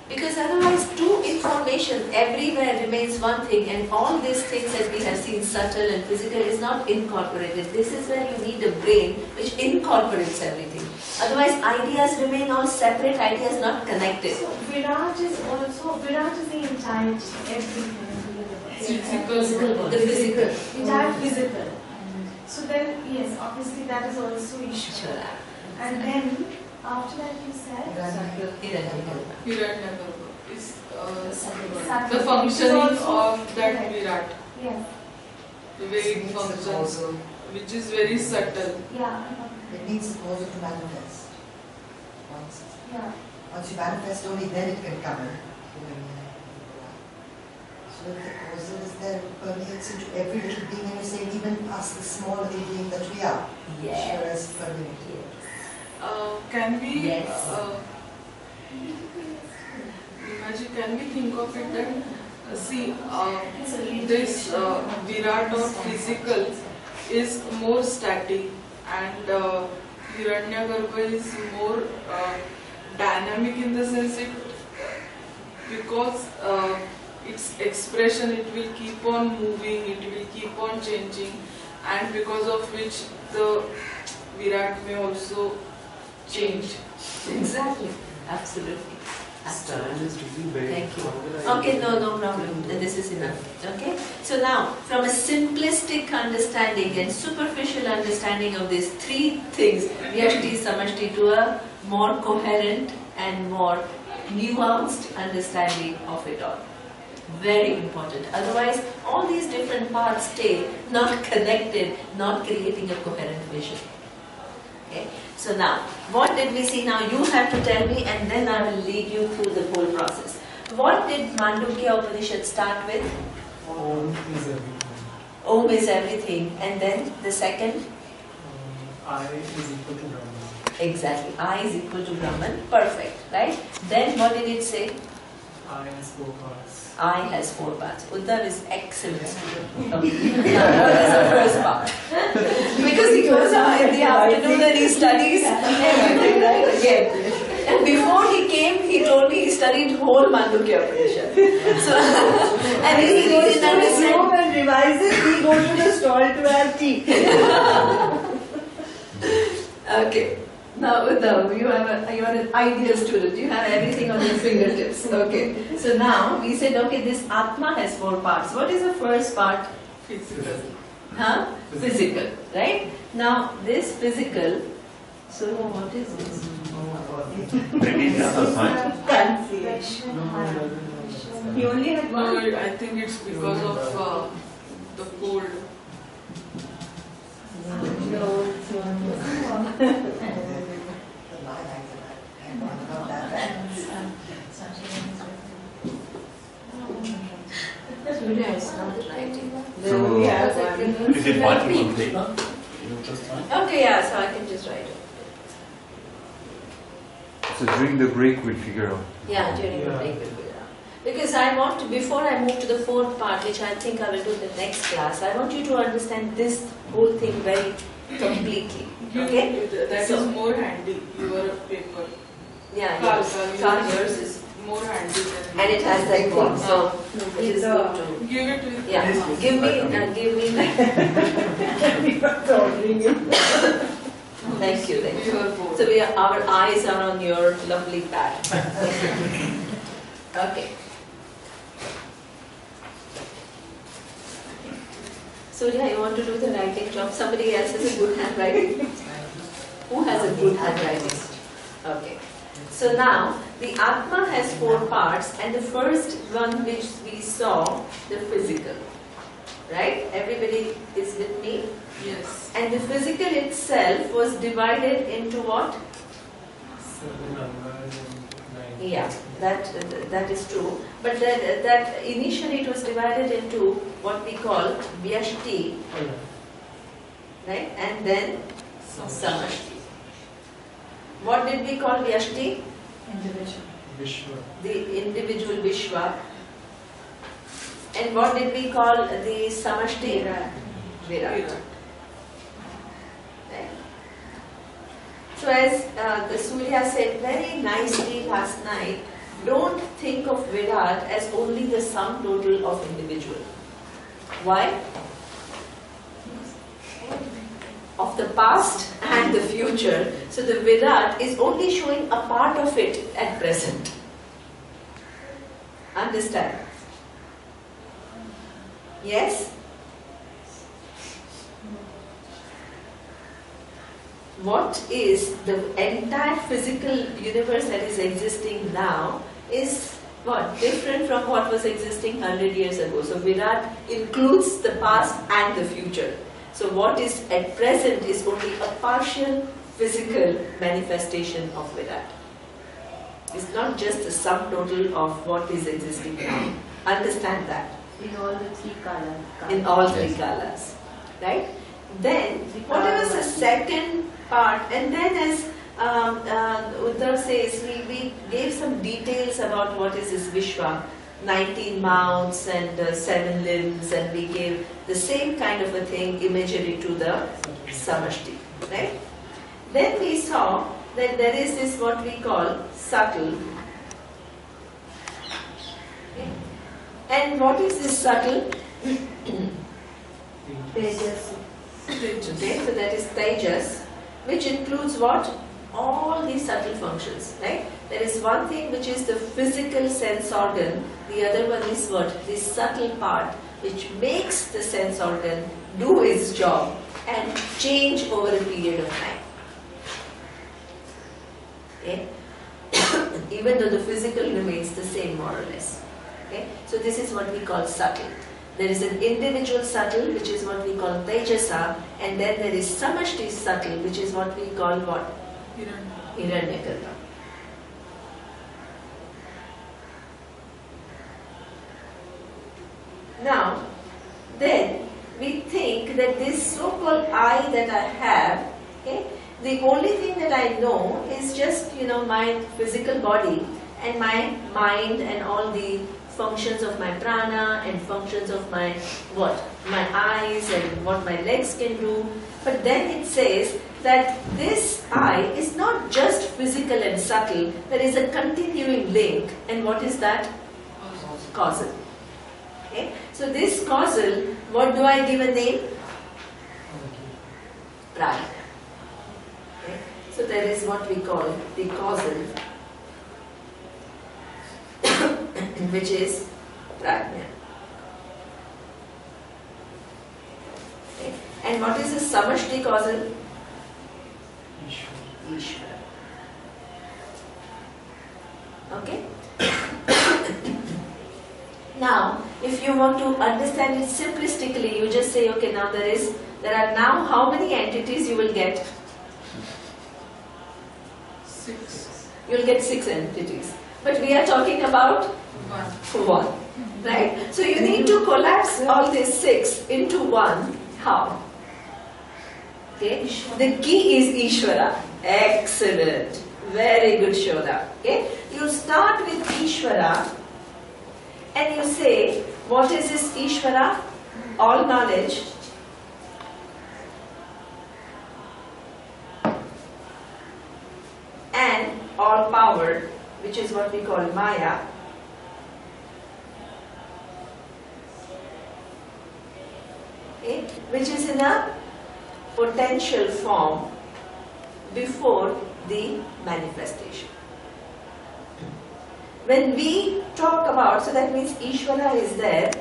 Because otherwise, two information everywhere remains one thing, and all these things that we have seen, subtle and physical, is not incorporated. This is where you need a brain which incorporates everything. Otherwise, ideas remain all separate, ideas not connected. So Virat is the entirety, everything in the universe. Physical. The physical. Entire physical. So then, yes, obviously that is also Ishvara. And then, after that you said, Hiranyagarbha is Subtle. the functioning Which is also- of that Correct. Virat, Yes, the way it functions, which is very subtle. yeah, It needs the causal to manifest. yeah. Once you manifest only then it can come in. So the causal is there, it permeates into every little being, and you say even us, the small little being that we are. Ishvara is permeating. Can we Yes. imagine? Can we think of it that see this Virat or physical is more static, and Hiranyagarbha is more dynamic in the sense because its expression, it will keep on moving, it will keep on changing, and because of which the Virat may also change. Exactly. Absolutely. Stand is really very. Thank you. Okay, no problem. This is enough. Okay. So now, from a simplistic understanding and superficial understanding of these three things, Vyashti, Samashti, to a more coherent and more nuanced understanding of it all. Very important. Otherwise, all these different parts stay not connected, not creating a coherent vision. Okay. So now, what did we see? Now you have to tell me, and then I will lead you through the whole process. What did Mandukya Upanishad start with? Om is everything. Om is everything. And then the second? I is equal to Brahman. Exactly. I is equal to Brahman. Perfect. Right? Then what did it say? I has 4 parts. I has 4 parts. Uddhav is excellent student. Okay. Now, what is the first part? Because he goes out in the afternoon and he studies everything, right? Again. And before he came, he told me he studied whole Mandukya Upanishad. So, and he didn't understand. And revises, he goes to the stall to have tea. Okay. Now, Uddhav, you are an ideal student. You have everything on your fingertips. Okay. So now we said, okay, this Atma has 4 parts. What is the first part? Physical. Huh? Physical. Right? Now, this physical. So what is this? He only had No, one. I think it's because of the cold. Surya is not writing. So, is it multiple things? Okay, yeah, so I can just write it. So during the break we'll figure out. Yeah, during the Yeah. break we'll figure out. Because I want to, before I move to the 4th part, which I think I will do in the next class, I want you to understand this whole thing very completely. Okay? That So- is more handy. Your paper. Yeah, Karika, yours is. more handy than. And it has that thing, so it is good to. Give it to. Yeah, give me. Thank you, thank you. Your board. So our eyes are on your lovely pad. Okay. Surya, you want to do the writing job? Somebody else has a good handwriting? Who has a good handwriting? Okay. So now, the Atma has 4 parts, and the first one which we saw, the physical. Right? Everybody is with me? Yes. And the physical itself was divided into what? 7 numbers and 9. Yeah, that is true. But that initially it was divided into what we call Vyashti, Oh, yeah. right? And then Samashti. What did we call Vyashti? Vishwa. The individual Vishwa. And what did we call the Samashti? Virat. Right. So as the Surya said very nicely last night, don't think of Virat as only the sum total of individual. Why? Of the past and the future. So the Virat is only showing a part of it at present. Understand? Yes? What is the entire physical universe that is existing now is what? Different from what was existing 100 years ago. So Virat includes the past and the future. So what is at present is only a partial physical manifestation of Virat. It's not just the sum total of what is existing now. Understand that. In all the three colors. In all three Yes. colors, right? Then, whatever is the second part, and then as Uddhav says, we gave some details about what is this Vishwa, 19 mouths and 7 limbs, and we gave the same kind of a thing, imagery to the Samashti, right? Then we saw that there is this what we call subtle. Okay. And what is this subtle? Tejas. Okay, so that is Tejas, which includes what? All these subtle functions, right? There is one thing which is the physical sense organ, the other one is what? This subtle part which makes the sense organ do its job and change over a period of time. Okay? Even though the physical remains the same more or less. Okay? So this is what we call subtle. There is an individual subtle, which is what we call Tejasa, and then there is Samashti subtle, which is what we call what? Hiranyagarbha. Now, then we think that this so-called I that I have, okay, the only thing that I know is just, my physical body and my mind and all the functions of my prana and functions of my what? My eyes and what my legs can do. But then it says that this I is not just physical and subtle, there is a continuing link. And what is that? Causal. Okay? So this causal, what do I give a name? Prana. Okay? So there is what we call the causal, which is prajna. Okay. And what is the samashti causal? Ishvara. Okay? Now, if you want to understand it simplistically, you just say, okay, now there are now how many entities you will get? 6. You will get 6 entities. But we are talking about 1. Right? So you need to collapse all these 6 into 1. How? Okay? The key is Ishvara. Excellent. Very good, Shoda. Okay? You start with Ishvara and you say, what is this Ishvara? All knowledge. And all power, which is what we call Maya. Okay? Which is in a potential form before the manifestation. When we talk about, so that means Ishvara is there,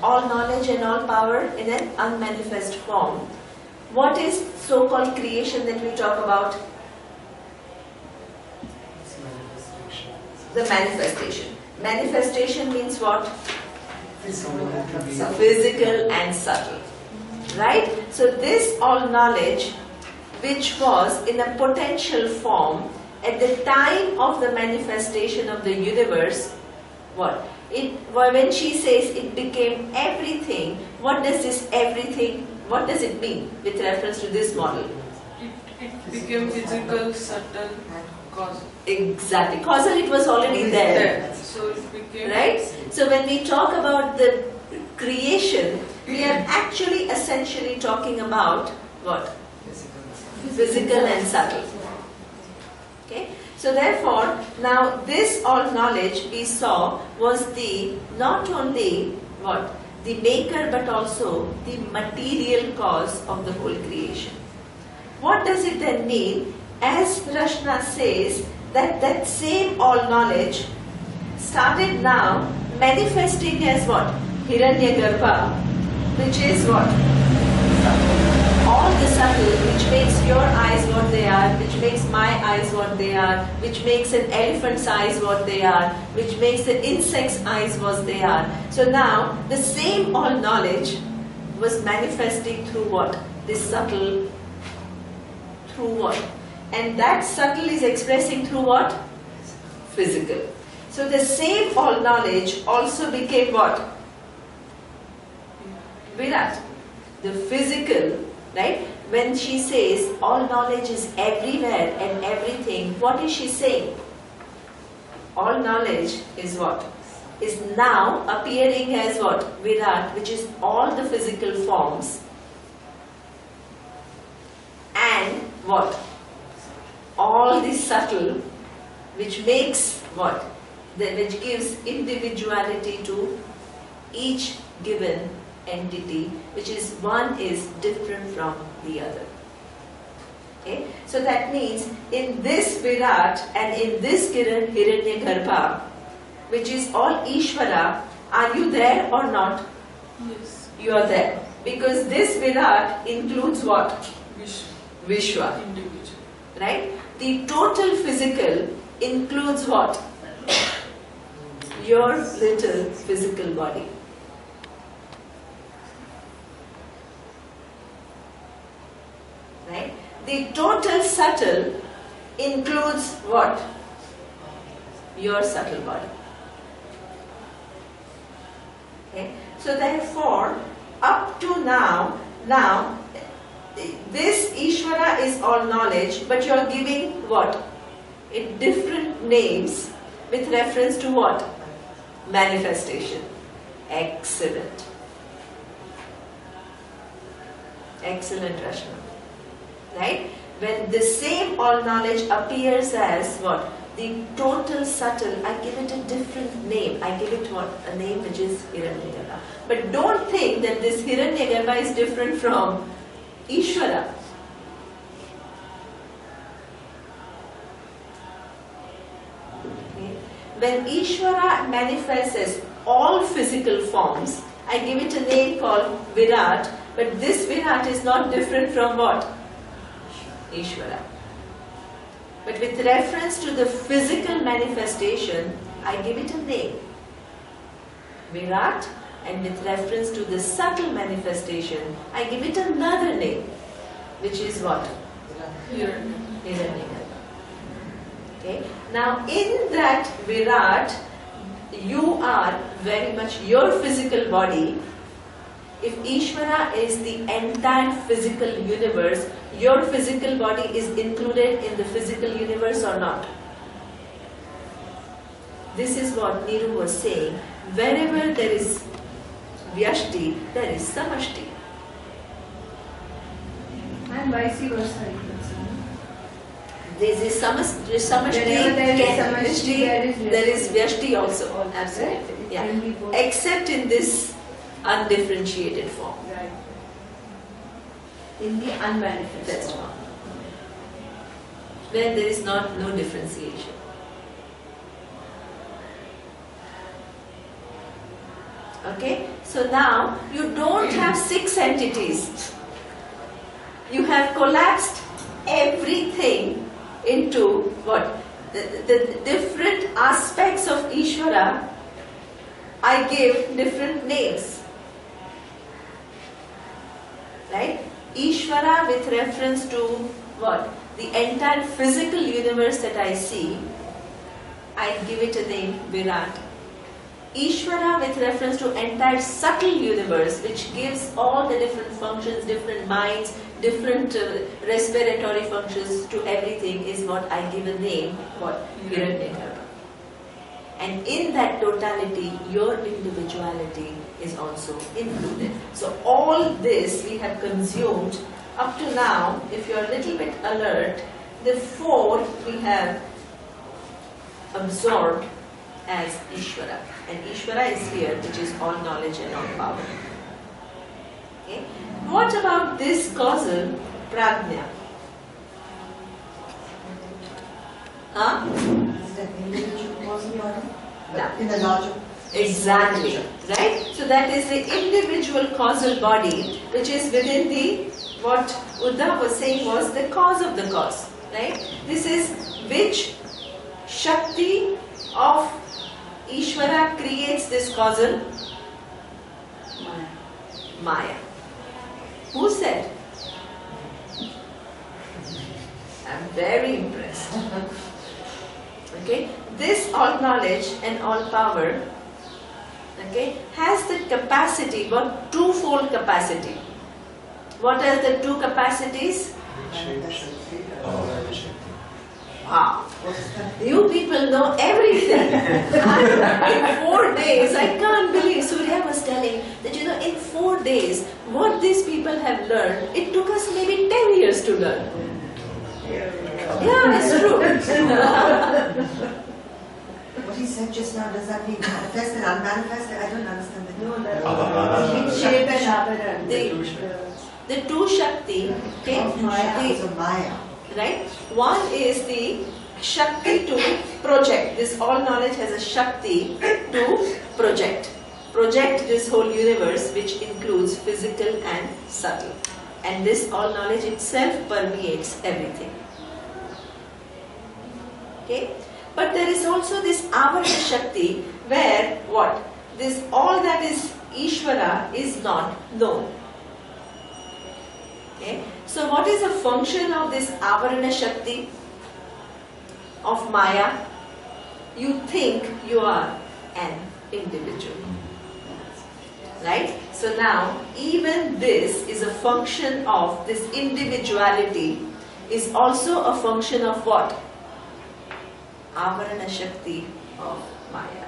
all knowledge and all power in an unmanifest form. What is so-called creation that we talk about? It's manifestation. The manifestation. Manifestation means what? Physical. Physical and subtle. Right? So this all knowledge, which was in a potential form at the time of the manifestation of the universe, what? When she says it became everything, what does this everything, what does it mean with reference to this model? It became physical, subtle, causal. Exactly. Causal, it was already there. So it became... Right? So when we talk about the creation, we are actually essentially talking about what? Physical and subtle. Okay? So therefore, now this all knowledge we saw was the, not only what? The maker but also the material cause of the whole creation. What does it then mean? As Rashna says, that same all knowledge started now manifesting as what? Hiranyagarbha, which is what? All the subtle, which makes your eyes what they are, which makes my eyes what they are, which makes an elephant's eyes what they are, which makes the insect's eyes what they are. So now, the same all knowledge was manifesting through what? This subtle, through what? And that subtle is expressing through what? Physical. So the same all knowledge also became what? Virat, the physical, right? When she says all knowledge is everywhere and everything, what is she saying? All knowledge is what? Is now appearing as what? Virat, which is all the physical forms. And what? All the subtle, which makes what? Which gives individuality to each given entity, which is one is different from the other. Okay? So that means in this Virat and in this Hiranyagarbha, which is all Ishvara, are you there or not? Yes. You are there. Because this Virat includes what? Vishwa. Individual. Right? The total physical includes what? Your little physical body. Right? The total subtle includes what? Your subtle body. Okay? So therefore, up to now, this Ishvara is all knowledge, but you are giving what? It different names with reference to what? Manifestation. Excellent. Excellent, Rashna. Right? When the same all knowledge appears as what? The total subtle, I give it a different name. I give it what? A name which is Hiranyagarbha. But don't think that this Hiranyagarbha is different from Ishvara. Okay. When Ishvara manifests as all physical forms, I give it a name called Virat, but this Virat is not different from what? Ishvara. But with reference to the physical manifestation, I give it a name, Virat, and with reference to the subtle manifestation, I give it another name, which is what? Hiranyagarbha. Okay. Now in that Virat, you are very much your physical body. If Ishvara is the entire physical universe, your physical body is included in the physical universe or not? This is what Niru was saying. Wherever there is Vyashti, there is Samashti. And vice versa. There is Samashti, Wherever there is Samashti, there is Vyashti also. Absolutely. Yeah. Except in this undifferentiated form. Right. In the unmanifest form. Where there is no differentiation. Okay? So now you don't have 6 entities. You have collapsed everything into what? The different aspects of Ishvara, I give different names. Right? Ishvara with reference to what? The entire physical universe that I see, I give it a name, Virat. Ishvara with reference to entire subtle universe, which gives all the different functions, different minds, different respiratory functions to everything, is what I give a name, what? Hiranyagarbha. And in that totality, your individuality is also included. So all this we have consumed up to now. If you are a little bit alert, the 4 we have absorbed as Ishvara. And Ishvara is here, which is all knowledge and all power. Okay? What about this causal prajna? Huh? Is that individual causal body? In the larger. Exactly. Right? So that is the individual causal body, which is within the, what Uddha was saying was the cause of the cause. Right? This is which Shakti of Ishvara creates this causal? Maya. Who said? I'm very impressed. Okay, this all knowledge and all power, okay, has the capacity, but twofold capacity. What are the two capacities? Wow, you people know everything. In 4 days, I can't believe. Surya was telling that, you know, in 4 days, what these people have learned, it took us maybe 10 years to learn. Yeah, it's true. What he said just now, does that mean manifested, unmanifested? I don't understand the No, that's shape and avaran. The two Shakti, okay, So Maya. right? One is the Shakti to project. This all knowledge has a Shakti to project. Project this whole universe, which includes physical and subtle. And this all knowledge itself permeates everything. Okay? But there is also this Avarana Shakti where what? This all that is Ishvara is not known. Okay? So what is the function of this Avarana Shakti of Maya? You think you are an individual. Right? So now, even this is a function of this individuality, is also a function of what? Avarana Shakti of Maya.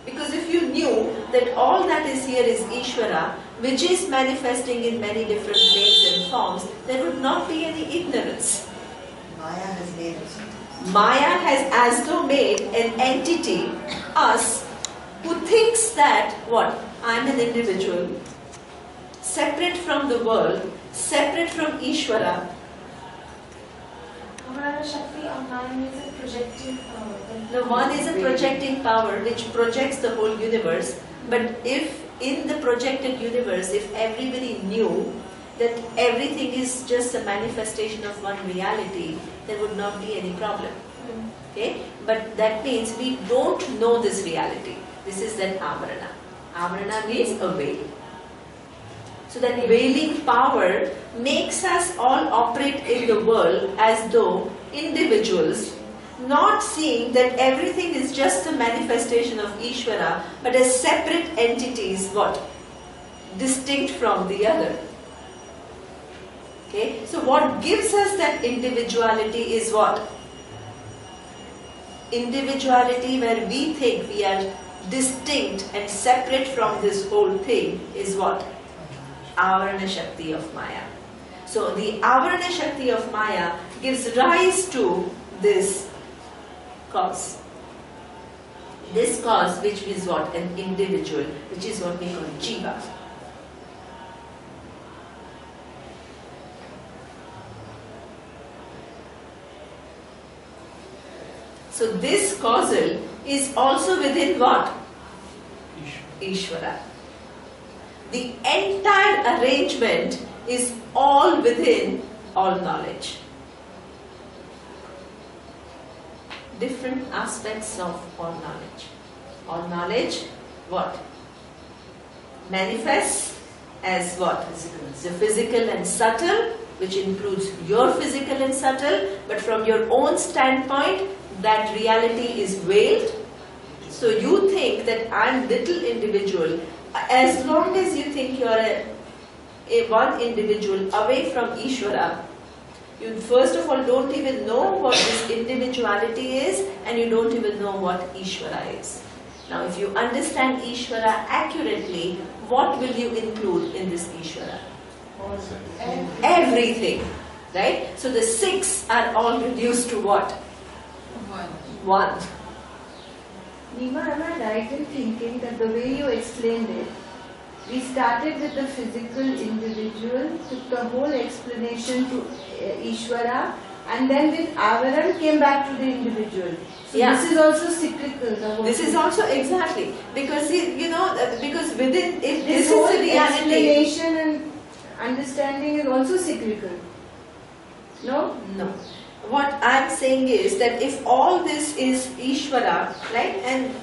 Because if you knew that all that is here is Ishvara, which is manifesting in many different names and forms, there would not be any ignorance. Maya has made it. Maya has as though made an entity, us, who thinks that, what? I am an individual, separate from the world, separate from Ishvara. Avarana Shakti of Maya is a projective power. The one is a projecting power which projects the whole universe. But if in the projected universe, if everybody knew that everything is just a manifestation of one reality, there would not be any problem. Okay? But that means we don't know this reality. This is then Avarana. Avarana means a veil. So that veiling power makes us all operate in the world as though individuals, not seeing that everything is just a manifestation of Ishvara, but as separate entities, what? Distinct from the other. Okay? So what gives us that individuality is what? Individuality where we think we are distinct and separate from this whole thing is what? Avarana Shakti of Maya. So the Avarana Shakti of Maya gives rise to this cause. This cause, which is what? An individual, which is what we call Jiva. So this causal is also within what? Ishvara. The entire arrangement is all within all knowledge. Different aspects of all knowledge. All knowledge, what? Manifests as what? The physical and subtle, which includes your physical and subtle, but from your own standpoint, that reality is veiled. So you think that I'm little individual. As long as you think you're a one individual away from Ishvara, you first of all don't even know what this individuality is, and you don't even know what Ishvara is. Now if you understand Ishvara accurately, what will you include in this Ishvara? Everything. Right? So the 6 are all reduced to what? 1. Neema, am I right in thinking that the way you explained it, we started with the physical individual, took the whole explanation to Ishvara, and then with Avaran came back to the individual. So Yeah. This is also cyclical. This is also exactly because because within if This this whole is the reality. explanation and understanding is also cyclical. No? No. What I'm saying is that if all this is Ishvara, right, and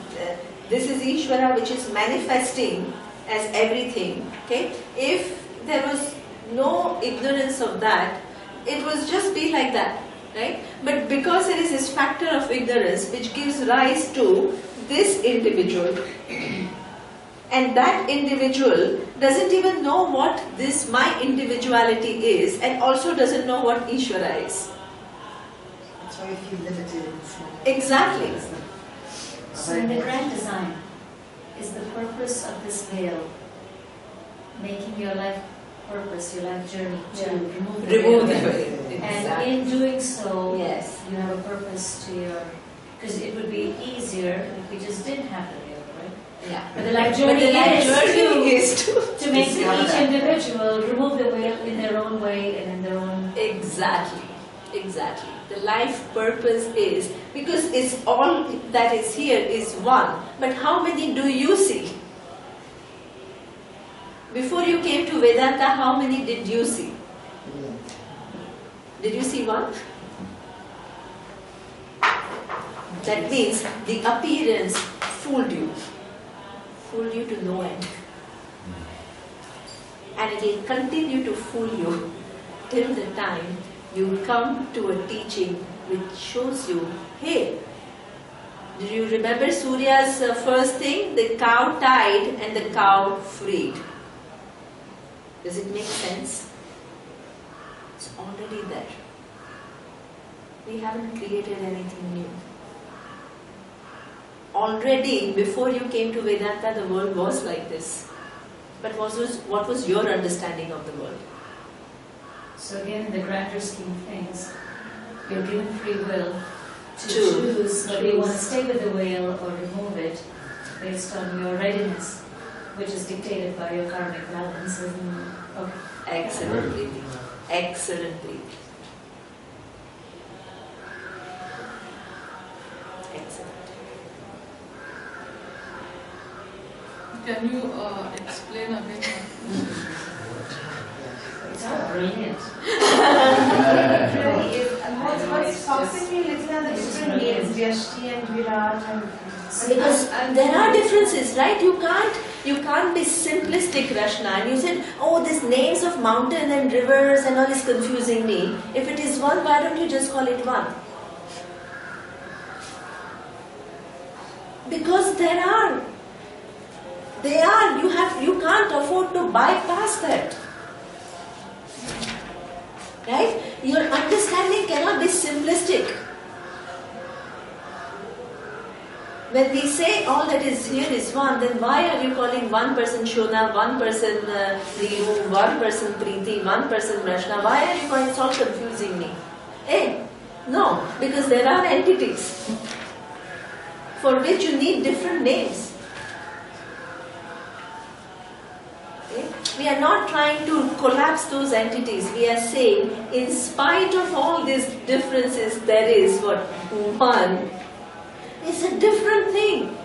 this is Ishvara which is manifesting as everything, okay, if there was no ignorance of that, it would just be like that, right? But because there is this factor of ignorance which gives rise to this individual, and that individual doesn't even know what this my individuality is, and also doesn't know what Ishvara is. That's why you feel limited and small. Exactly. So in the grand design, is the purpose of this veil making your life purpose, your life journey to remove the Remove the veil? veil. And in doing so, Yes. you have a purpose to your, because it would be easier if we just didn't have the veil, right? Yeah. But the life But journey, the life is journey is to make discover each that. individual remove the veil in their own way and in their own. Exactly. Exactly. The life purpose is, because it's all that is here is one. But how many do you see? Before you came to Vedanta, how many did you see? Did you see one? That means the appearance fooled you. Fooled you to no end. And it will continue to fool you till the time you come to a teaching which shows you, hey, do you remember Surya's first thing? The cow tied and the cow freed. Does it make sense? It's already there. We haven't created anything new. Already, before you came to Vedanta, the world was like this. But what was your understanding of the world? So again, in the grander scheme of things, you're given free will to True. choose whether you want to stay with the veil or remove it based on your readiness, which is dictated by your karmic balance. Okay. Excellent breathing. Excellent breathing. Excellent. Can you explain again? It's all brilliant. What's possibly looking at the different names, Vyashti and Virat and... Because there are differences, right? You can't be simplistic, Rashna. And you said, oh, these names of mountain and rivers and all is confusing me. If it is one, why don't you just call it one? Because you can't afford to bypass that. Right? Your understanding cannot be simplistic. When we say all that is here is one, then why are you calling one person Shona, one person Riyu, one person Preeti, one person Rashna? Why are you calling? It's all confusing me. Eh? No, because there are entities for which you need different names. Okay? We are not trying to collapse those entities. We are saying, in spite of all these differences, there is what? One. It's a different thing.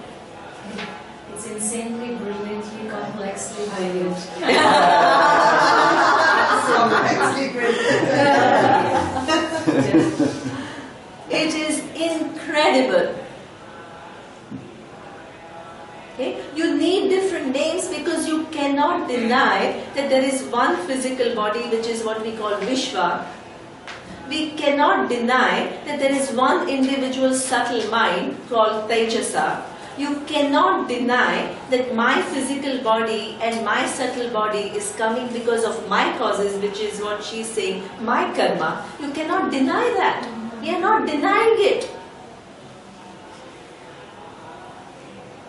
It's insanely, brilliantly, complexly brilliant. It is incredible. Okay? You need different names because you cannot deny that there is one physical body, which is what we call Vishwa. We cannot deny that there is one individual subtle mind called Tejasa. You cannot deny that my physical body and my subtle body is coming because of my causes, which is what she is saying, my karma. You cannot deny that. We are not denying it.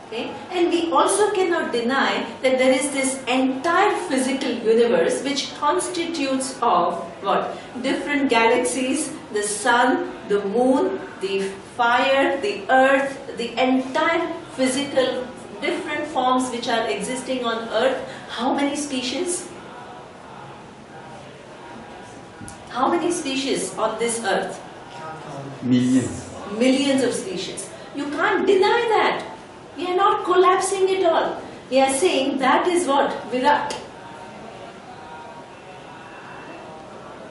Okay? And we also cannot deny that there is this entire physical universe which constitutes of what? Different galaxies, the sun, the moon, the fire, the earth, the entire physical different forms which are existing on earth. How many species? How many species on this earth? Millions. Millions of species. You can't deny that. We are not collapsing it all. We are saying that is what? Virat.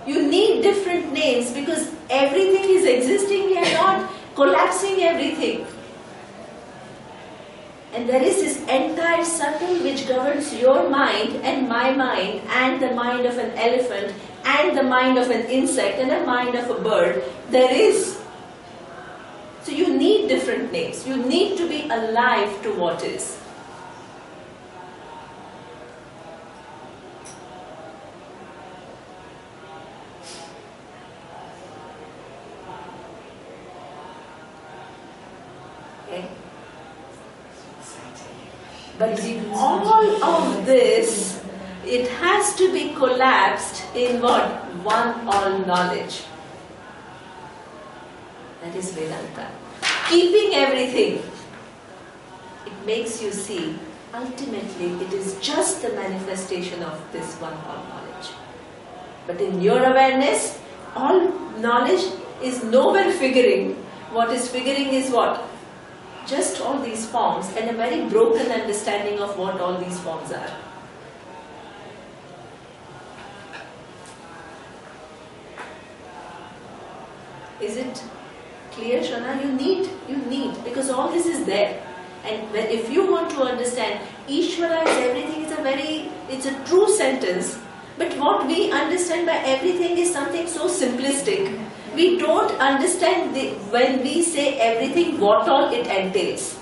You need different names because everything is existing. We are not collapsing everything. And there is this entire circle which governs your mind and my mind and the mind of an elephant and the mind of an insect and the mind of a bird. There is. So you need need different names. You need to be alive to what is. Okay. But all of this, it has to be collapsed in what? One all knowledge. That is Vedanta. Keeping everything, it makes you see, ultimately it is just the manifestation of this one all knowledge. But in your awareness, all knowledge is nowhere figuring. What is figuring is what? Just all these forms and a very broken understanding of what all these forms are. Is it clear, Shana? You need, because all this is there. And if you want to understand, Ishvara is everything, it's a true sentence. But what we understand by everything is something so simplistic. We don't understand when we say everything, what all it entails.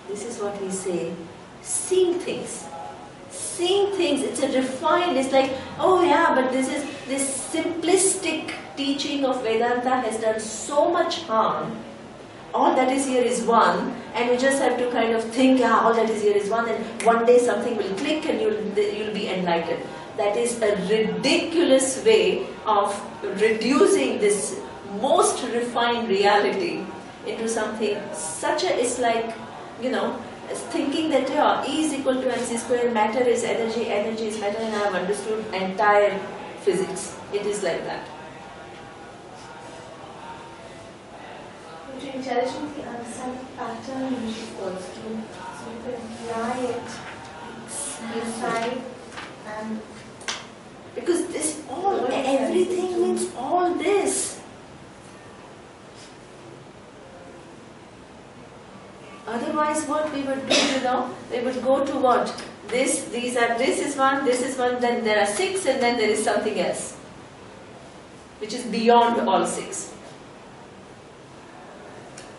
This is what we say, seeing things. Seeing things, it's a refined, it's like, oh yeah, but this simplistic teaching of Vedanta has done so much harm. All that is here is one, and you just have to kind of think, all that is here is one, and one day something will click and you'll be enlightened. That is a ridiculous way of reducing this most refined reality into something it's like, thinking that E is equal to mc square, matter is energy, energy is matter, and I have understood entire physics. It is like that. To intelligently understand the pattern which is also so you can apply it inside, and because this everything means all this. Otherwise, what we would do, we would go to what? This is one, then there are 6, and then there is something else, which is beyond all 6.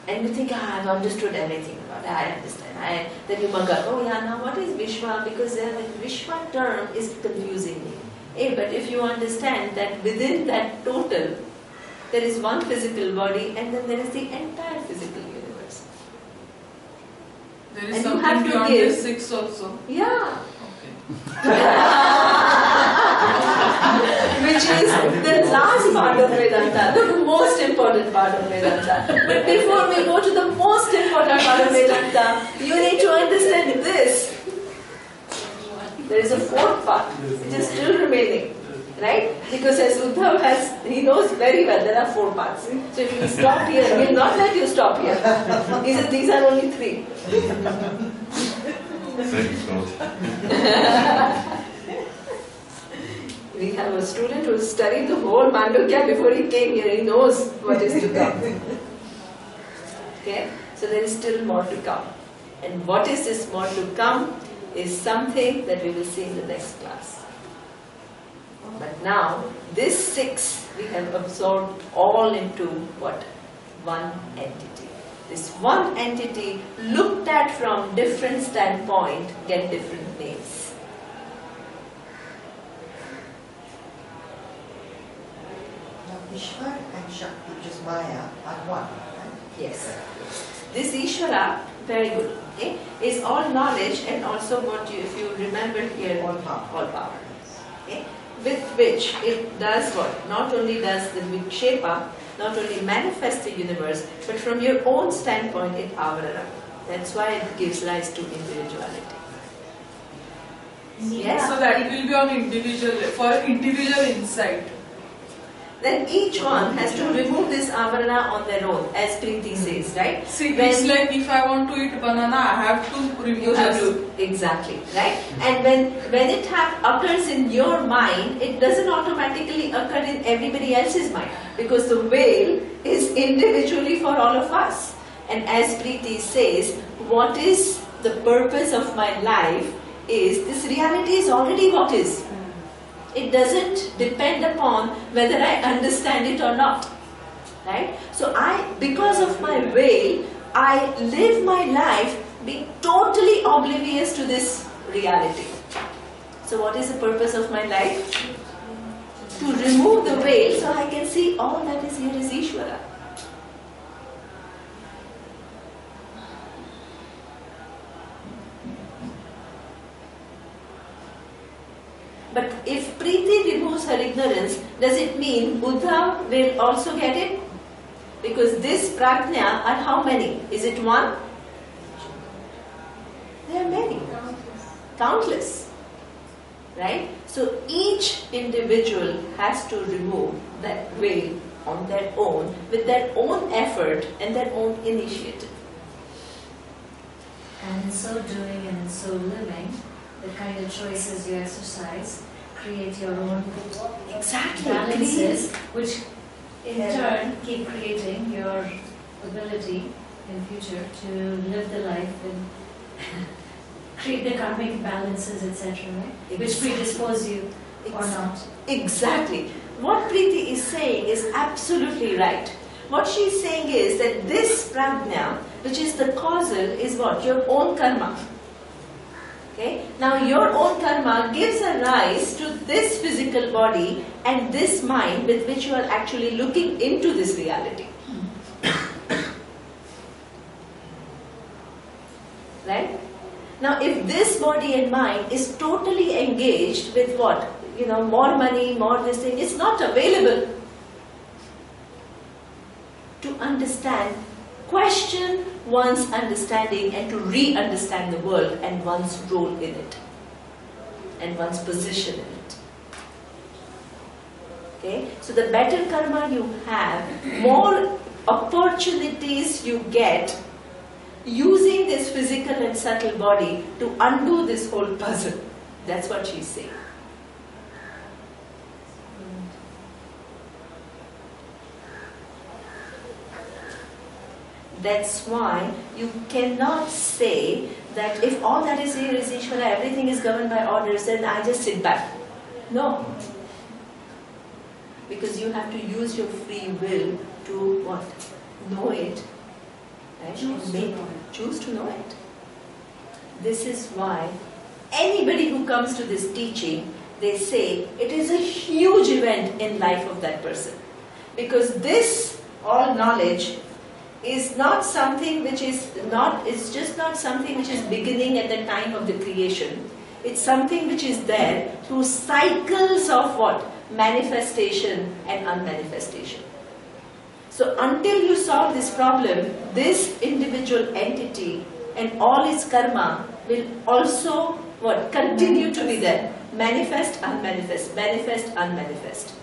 And you think, I've understood everything about it, I understand. Then you mug up, now what is Vishwa? Because the Vishwa term is confusing me. But if you understand that within that total, there is one physical body, and then there is the entire physical universe. There is And something beyond this 6 also. Yeah. Okay. Which is the last part of Vedanta, the most important part of Vedanta. But before we go to the most important part of Vedanta, you need to understand this. There is a 4th part, which is still remaining. Right? Because as Uddhav he knows very well there are 4 parts. So if you stop here, he will not let you stop here. He says these are only 3. We have a student who studied the whole Mandukya before he came here. He knows what is to come. Okay? So there is still more to come. And what is this more to come is something that we will see in the next class. But now, this 6 we have absorbed all into what? One entity. This one entity, looked at from different standpoint, get different names. Now, Ishvara and Shakti, which is Maya, are one, right? Yes. This Ishvara, very good, okay, is all knowledge and also what if you remember here, all power. Okay? With which it does what? Not only does the Vikshepa, not only manifests the universe, but from your own standpoint it avara. That's why it gives rise to individuality. Yes? So that will be on individual, for individual insight. Then each one has to remove this avarana on their own, as Preeti says, right? See, it's like if I want to eat banana, I have to remove You have this. to, exactly, right? And when it occurs in your mind, it doesn't automatically occur in everybody else's mind, because the veil is individually for all of us. And as Preeti says, what is the purpose of my life is, this reality is already what is. It doesn't depend upon whether I understand it or not. Right? So because of my veil, I live my life being totally oblivious to this reality. So what is the purpose of my life? To remove the veil so I can see all that is here is Ishvara. But if Preeti removes her ignorance, does it mean Buddha will also get it? Because this prajna are how many? Is it one? There are many. Countless. Right? So each individual has to remove that veil on their own, with their own effort and their own initiative. And in so doing and in so living, the kind of choices you exercise create your own balances, which in turn keep creating your ability in future to live the life and create the karmic balances, etc., right? Which predispose you or not. Exactly. What Preeti is saying is absolutely right. What she is saying is that this prajna, which is the causal, is what? Your own karma. Okay? Now your own karma gives a rise to this physical body and this mind with which you are actually looking into this reality. Right? Now if this body and mind is totally engaged with what? More money, more this thing, it's not available to understand, question one's understanding and to re-understand the world and one's role in it and one's position in it. Okay? So the better karma you have, more opportunities you get using this physical and subtle body to undo this whole puzzle. That's what she's saying. That's why you cannot say that if all that is here is Ishvara, everything is governed by orders, then I just sit back. No. Because you have to use your free will to what? Know it. Right? Choose to know it. This is why anybody who comes to this teaching, they say it is a huge event in life of that person. Because this all knowledge is not something which it's just not something which is beginning at the time of the creation. It's something which is there through cycles of what? Manifestation and unmanifestation. So until you solve this problem, this individual entity and all its karma will also what? Continue to be there. Manifest, unmanifest, manifest, unmanifest.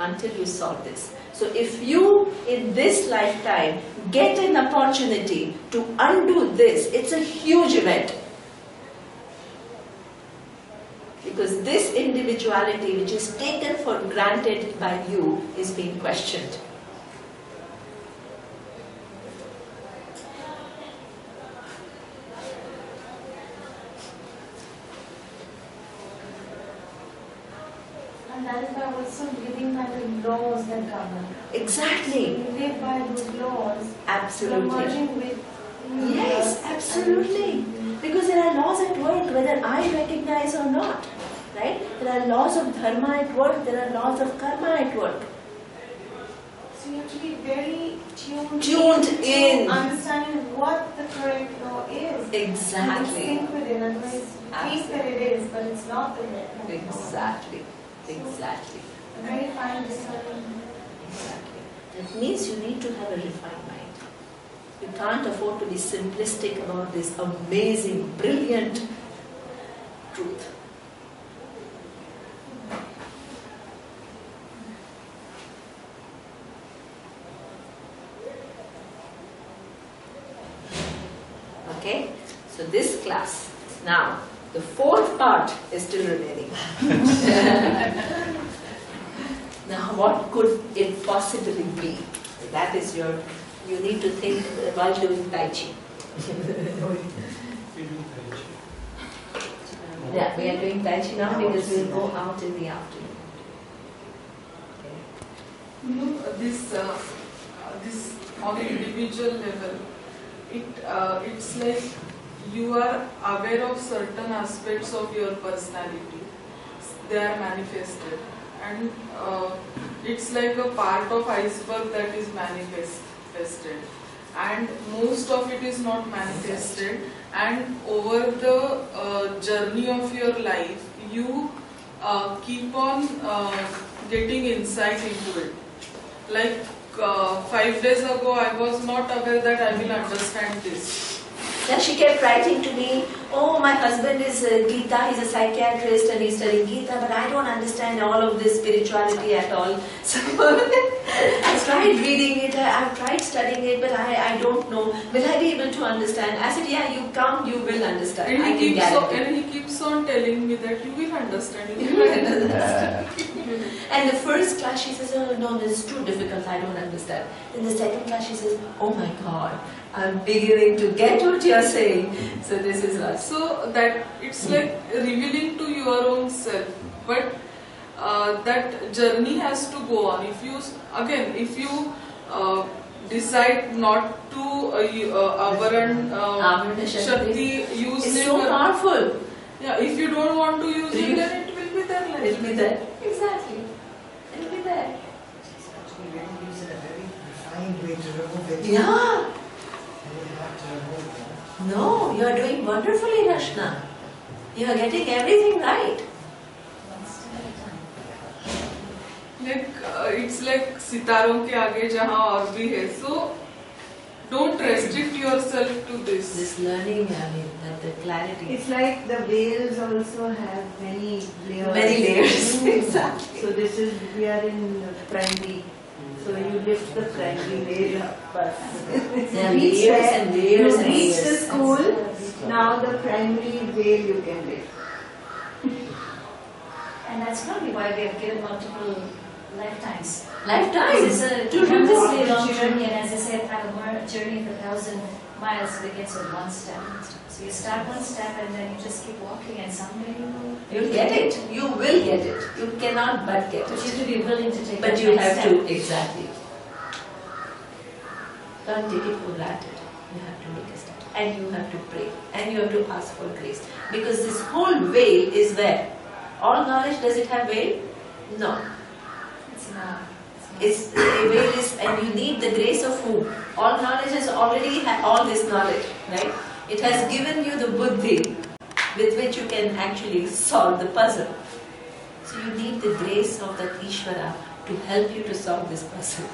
Until you solve this. So if you, in this lifetime, get an opportunity to undo this, it's a huge event. Because this individuality, which is taken for granted by you, is being questioned. And that is why also living by the laws that govern. Exactly. So you live by those laws. Absolutely. You're merging with Yes, absolutely. Because there are laws at work, whether I recognize or not. Right? There are laws of dharma at work, there are laws of karma at work. So you have to be very Tuned in. Understanding what the correct law is. Exactly. And sync with it, otherwise you think that it is, but it's not the correct law. Exactly. Exactly. Very fine discernment. Exactly. That means you need to have a refined mind. You can't afford to be simplistic about this amazing, brilliant truth. Okay? So this class, now, the fourth part is still remaining. Now, what could it possibly be? That is you need to think while doing Tai Chi. Yeah, we are doing Tai Chi now because we'll go out in the afternoon. You know, this on an individual level, it's like you are aware of certain aspects of your personality. They are manifested, and it's like a part of iceberg that is manifested, and most of it is not manifested. And over the journey of your life, you keep on getting insight into it. Like 5 days ago, I was not aware that I will understand this. Then she kept writing to me, oh, my husband is Gita, he's a psychiatrist and he's studying Gita, but I don't understand all of this spirituality at all. So I tried reading it, I've tried studying it, but I don't know. Will I be able to understand? I said, yeah, you come, you will understand. And he keeps on telling me that you will understand. You will understand. And the first class she says, oh no, this is too difficult, I don't understand. In the second class she says, oh my God, I'm beginning to get what you're saying. So this is what. So that it's like revealing to your own self. But that journey has to go on. If you decide not to Avaran Shakti, use it's it. so powerful. Yeah, if you don't want to use it, then it will be there. Like it will be there. Exactly. It will be there. Actually, really use it in a very refined way to remove it. Yeah. And you have to remove it. No, you are doing wonderfully, Rashna. You are getting everything right. Like it's like सितारों के आगे जहाँ और भी है. So don't restrict yourself to this. This learning, I mean, the clarity. It's like the veils also have many layers. Many layers, exactly. So this is, we are in primary. So you lift the primary veil up first. There are layers and layers you and reach layers. the school, now the primary veil you can lift. And that's probably why we have given multiple lifetimes. Lifetimes. This is a tremendously long journey, and as I said, a journey of 1,000 miles begins with one step. So you start one step and then you just keep walking, and someday You'll get it. You will get it. You cannot but get but it. you have to be willing to take But that you next have step. to, exactly. Don't take it for granted. You have to make a step. And you have to pray. And you have to ask for grace. Because this whole veil is where? All knowledge, does it have veil? No. It's not. It's, the veil is, and you need the grace of whom? All knowledge has already had all this knowledge, right? It has given you the buddhi with which you can actually solve the puzzle. So you need the grace of that Ishvara to help you to solve this puzzle.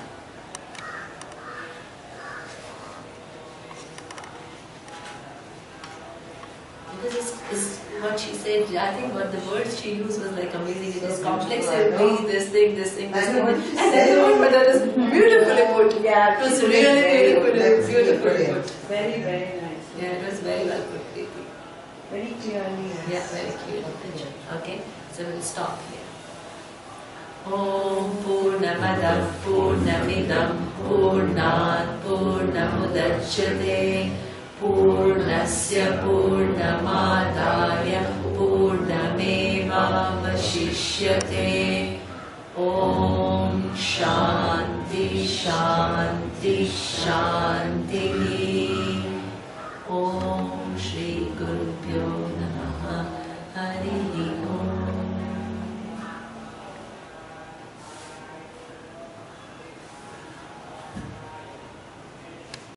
Because it's what she said, I think what the words she used was like amazing. It is complex and this thing. And then the word that is beautifully put. Yeah, it was really beautifully put. Very, very nice. Yeah, it was very well put. Very clearly. Yeah, very clearly. Okay, so we'll stop here. Om Purnamadav Purnamidam Purnat Purnamudachyate Purnasya Purnamadaya Purnameva Vashishyate. Om Shanti Shanti Shanti.